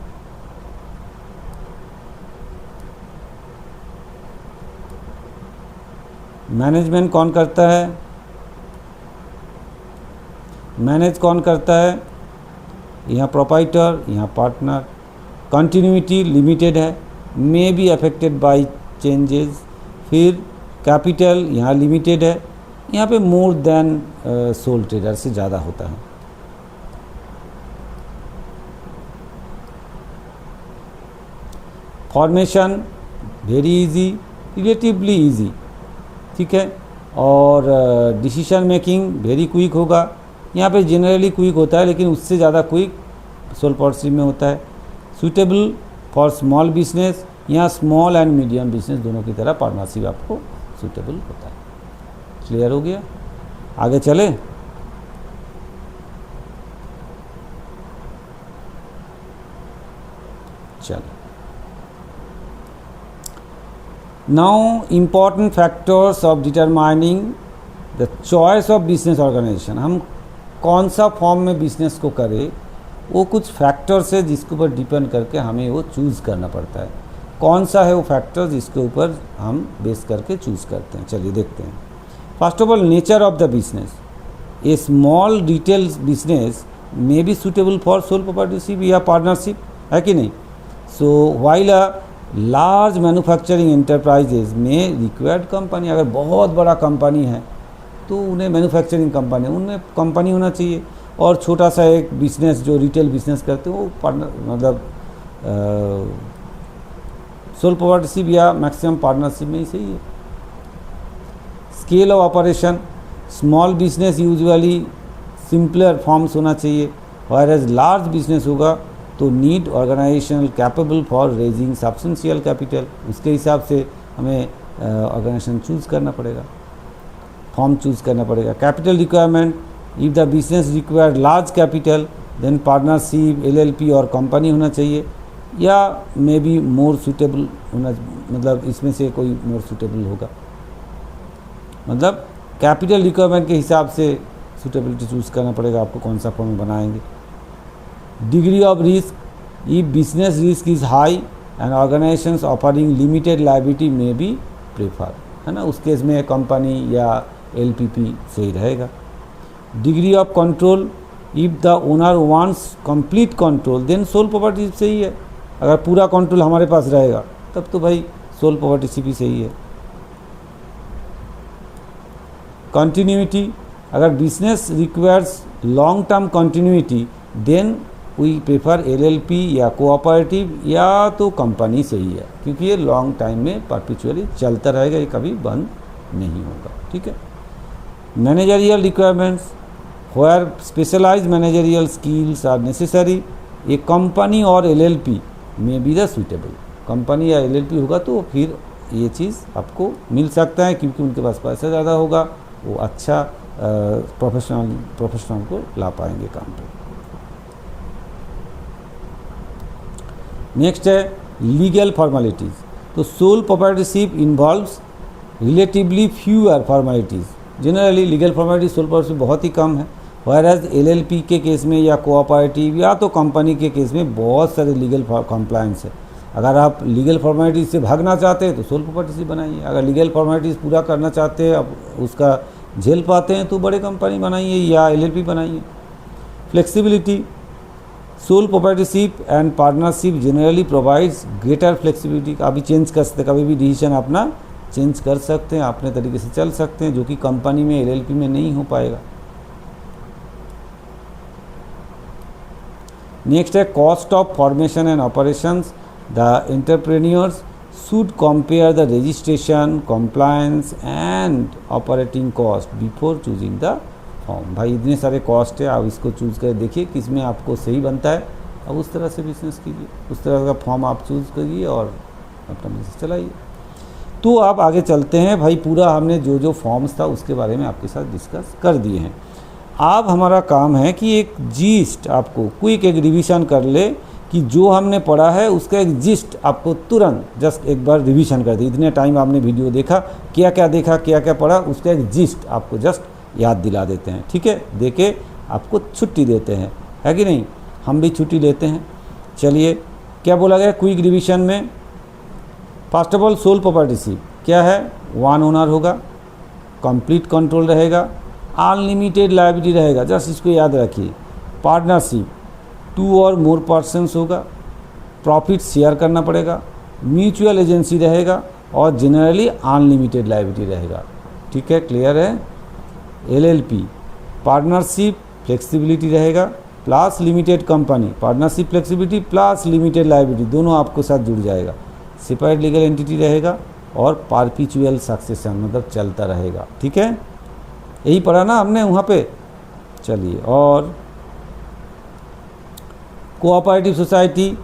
[SPEAKER 1] मैनेजमेंट कौन करता है, मैनेज कौन करता है, यहाँ प्रोप्राइटर, यहाँ पार्टनर। कंटिन्यूटी लिमिटेड है, may be affected by changes. फिर कैपिटल यहाँ लिमिटेड है, यहाँ पे मोर देन सोल ट्रेडर से ज़्यादा होता है। Formation very easy, relatively easy, ठीक है। और डिसीजन मेकिंग वेरी क्विक होगा, यहाँ पे जनरली क्विक होता है, लेकिन उससे ज़्यादा क्विक सोल प्रोप्राइटरशिप में होता है। सूटेबल फॉर स्मॉल बिजनेस, यहाँ स्मॉल एंड मीडियम बिजनेस दोनों की तरह पार्टनरशिप आपको सूटेबल होता है। क्लियर हो गया, आगे चले। चलो now important factors of determining the choice of business organization. हम कौन सा फॉर्म में बिजनेस को करें, वो कुछ फैक्टर्स है जिसके ऊपर डिपेंड करके हमें वो चूज़ करना पड़ता है। कौन सा है वो फैक्टर जिसके ऊपर हम बेस करके चूज़ करते हैं, चलिए देखते हैं। First of all nature of the business, A small retail business may be suitable for soul proprietorship या पार्टनरशिप, है कि नहीं। So while a large manufacturing enterprises में रिक्वायर्ड कंपनी, अगर बहुत बड़ा कंपनी है तो उन्हें मैन्युफैक्चरिंग कंपनी, उनमें कंपनी होना चाहिए। और छोटा सा एक बिजनेस जो रिटेल बिजनेस करते हैं वो पार्टनर मतलब सोल प्रोप्राइटरशिप या मैक्सिमम पार्टनरशिप में ही सही है। Scale of operation, small business usually simpler forms होना चाहिए, और एज लार्ज बिजनेस होगा तो need organizational capable for raising substantial capital. उसके हिसाब से हमें ऑर्गेनाइजेशन चूज़ करना पड़ेगा, फॉर्म चूज़ करना पड़ेगा। Capital requirement, if the business require large capital then partnership, LLP और कंपनी होना चाहिए, या मे बी मोर सूटेबल होना, मतलब इसमें से कोई मोर सूटेबल होगा। मतलब कैपिटल रिक्वायरमेंट के हिसाब से सूटेबिलिटी चूज़ करना पड़ेगा आपको, कौन सा फॉर्म बनाएंगे। Degree of risk, if business risk is high and organisations offering limited liability में बी प्रेफर, है ना, उस केस में कंपनी या एलपीपी सही रहेगा। Degree of control, if the owner wants complete control then sole proprietorship सही है। अगर पूरा कंट्रोल हमारे पास रहेगा तब तो भाई सोल प्रोप्राइटरशिप ही सही है। कंटिन्यूटी, अगर business requires long term continuity then we prefer LLP या कोऑपरेटिव या तो कंपनी सही है, क्योंकि ये लॉन्ग टाइम में परपेचुअली चलता रहेगा, ये कभी बंद नहीं होगा। ठीक है। Managerial requirements, where specialize managerial skills are necessary, a company और एलएलपी में बी द सुटेबल। कंपनी या एलएलपी होगा तो फिर ये चीज़ आपको मिल सकता है, क्योंकि उनके पास पैसा ज़्यादा होगा, वो अच्छा प्रोफेशनल को ला पाएंगे काम पे। नेक्स्ट है लीगल फॉर्मेलिटीज़। तो sole proprietorship involves relatively fewer formalities. Generally legal formalities sole proprietorship बहुत ही कम है, व्हेयरएज एलएलपी के केस में या कोऑपरेटिव या तो कंपनी के केस में बहुत सारे लीगल कंप्लायंस है। अगर आप लीगल फॉर्मेलिटीज से भागना चाहते हैं तो सोल प्रोप्राइटरशिप बनाइए, अगर लीगल फॉर्मेलिटीज पूरा करना चाहते हैं, अब उसका झेल पाते हैं तो बड़े कंपनी बनाइए या एलएलपी बनाइए। Flexibility, sole proprietorship and partnership generally provides greater flexibility. अभी चेंज कर सकते, कभी भी डिसीजन अपना चेंज कर सकते हैं, अपने तरीके से चल सकते हैं, जो कि कंपनी में एलएलपी में नहीं हो पाएगा। नेक्स्ट है cost of formation and operations. The entrepreneurs should compare the registration, compliance and operating cost before choosing the form. भाई इतने सारे कॉस्ट है, आप इसको चूज़ कर देखिए किस में आपको सही बनता है, अब उस तरह से बिजनेस कीजिए, उस तरह का फॉर्म आप चूज़ करिए और अपना बिजनेस चलाइए। तो आप आगे चलते हैं भाई, पूरा हमने जो जो फॉर्म्स था उसके बारे में आपके साथ डिस्कस कर दिए हैं। अब हमारा काम है कि एक जीस्ट आपको क्विक एक रिवीजन कर ले कि जो हमने पढ़ा है उसका एक जिस्ट आपको तुरंत जस्ट एक बार रिवीजन कर दी। इतने टाइम आपने वीडियो देखा, क्या क्या देखा, क्या क्या पढ़ा, उसका एक जिस्ट आपको जस्ट याद दिला देते हैं। ठीक है, देके आपको छुट्टी देते हैं, है कि नहीं, हम भी छुट्टी लेते हैं। चलिए, क्या बोला गया क्विक रिवीजन में? First of all sole proprietorship क्या है? वन ओनर होगा, कंप्लीट कंट्रोल रहेगा, अनलिमिटेड लायबिलिटी रहेगा, जस्ट इसको याद रखिए। पार्टनरशिप 2 और मोर पर्सन्स होगा, प्रॉफिट शेयर करना पड़ेगा, म्यूचुअल एजेंसी रहेगा और जनरली अनलिमिटेड लायबिलिटी रहेगा। ठीक है, क्लियर है। एलएलपी पार्टनरशिप फ्लेक्सिबिलिटी रहेगा plus limited company, partnership flexibility plus limited liability दोनों आपको साथ जुड़ जाएगा। सेपरेट लीगल एंटिटी रहेगा और परपेचुअल सक्सेशन मतलब चलता रहेगा। ठीक है, यही पढ़ा ना हमने वहाँ पे। चलिए, और कोऑपरेटिव सोसाइटी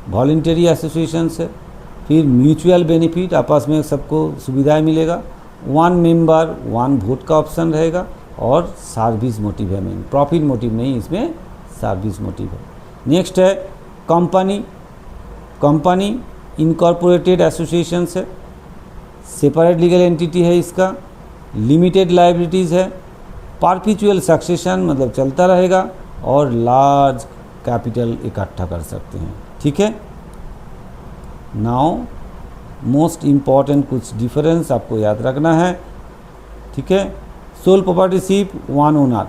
[SPEAKER 1] वॉलंटरी एसोसिएशंस है, फिर म्यूचुअल बेनिफिट आपस में सबको सुविधाएं मिलेगा, 1 मेंबर 1 वोट का ऑप्शन रहेगा और सर्विस मोटिव है, मेन प्रॉफिट मोटिव नहीं, इसमें सर्विस मोटिव है। नेक्स्ट है कंपनी इनकॉर्पोरेटेड एसोसिएशंस है, सेपरेट लीगल एंटिटी है इसका, लिमिटेड लायबिलिटीज़ है, परपेचुअल सक्सेशन मतलब चलता रहेगा और लार्ज कैपिटल इकट्ठा कर सकते हैं। ठीक है, नाउ मोस्ट इम्पॉर्टेंट कुछ डिफरेंस आपको याद रखना है। ठीक है, sole proprietorship 1 owner,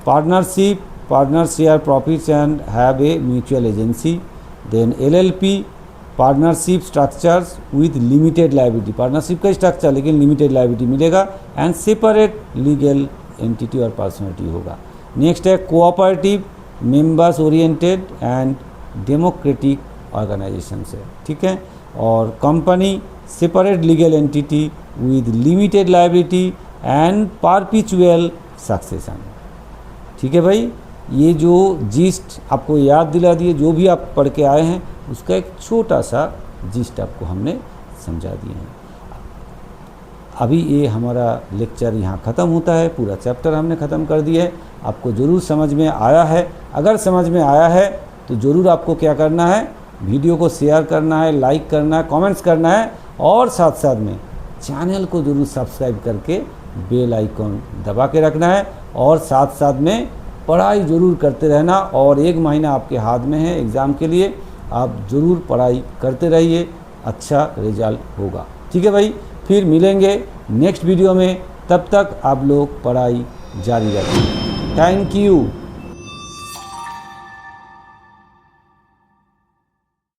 [SPEAKER 1] partnership partner share profits and have a mutual agency, then LLP partnership structures with limited liability, partnership का स्ट्रक्चर लेकिन लिमिटेड लायबिलिटी मिलेगा। एंड सेपरेट लीगल एंटिटी और पर्सनैलिटी होगा। नेक्स्ट है cooperative, members oriented and democratic organization से, ठीक है। और company separate legal entity with limited liability and perpetual succession, ठीक है भाई। ये जो जिस्ट आपको याद दिला दिए, जो भी आप पढ़ के आए हैं उसका एक छोटा सा जिस्ट आपको हमने समझा दिए हैं। अभी ये हमारा लेक्चर यहाँ ख़त्म होता है, पूरा चैप्टर हमने ख़त्म कर दिया है। आपको ज़रूर समझ में आया है। अगर समझ में आया है तो ज़रूर आपको क्या करना है, वीडियो को शेयर करना है, लाइक करना है, कमेंट्स करना है और साथ साथ में चैनल को ज़रूर सब्सक्राइब करके बेल आइकॉन दबा के रखना है। और साथ साथ में पढ़ाई ज़रूर करते रहना। और 1 महीना आपके हाथ में है एग्ज़ाम के लिए, आप ज़रूर पढ़ाई करते रहिए, अच्छा रिजल्ट होगा, ठीक है भाई। फिर मिलेंगे नेक्स्ट वीडियो में, तब तक आप लोग पढ़ाई जारी रखें। Thank you.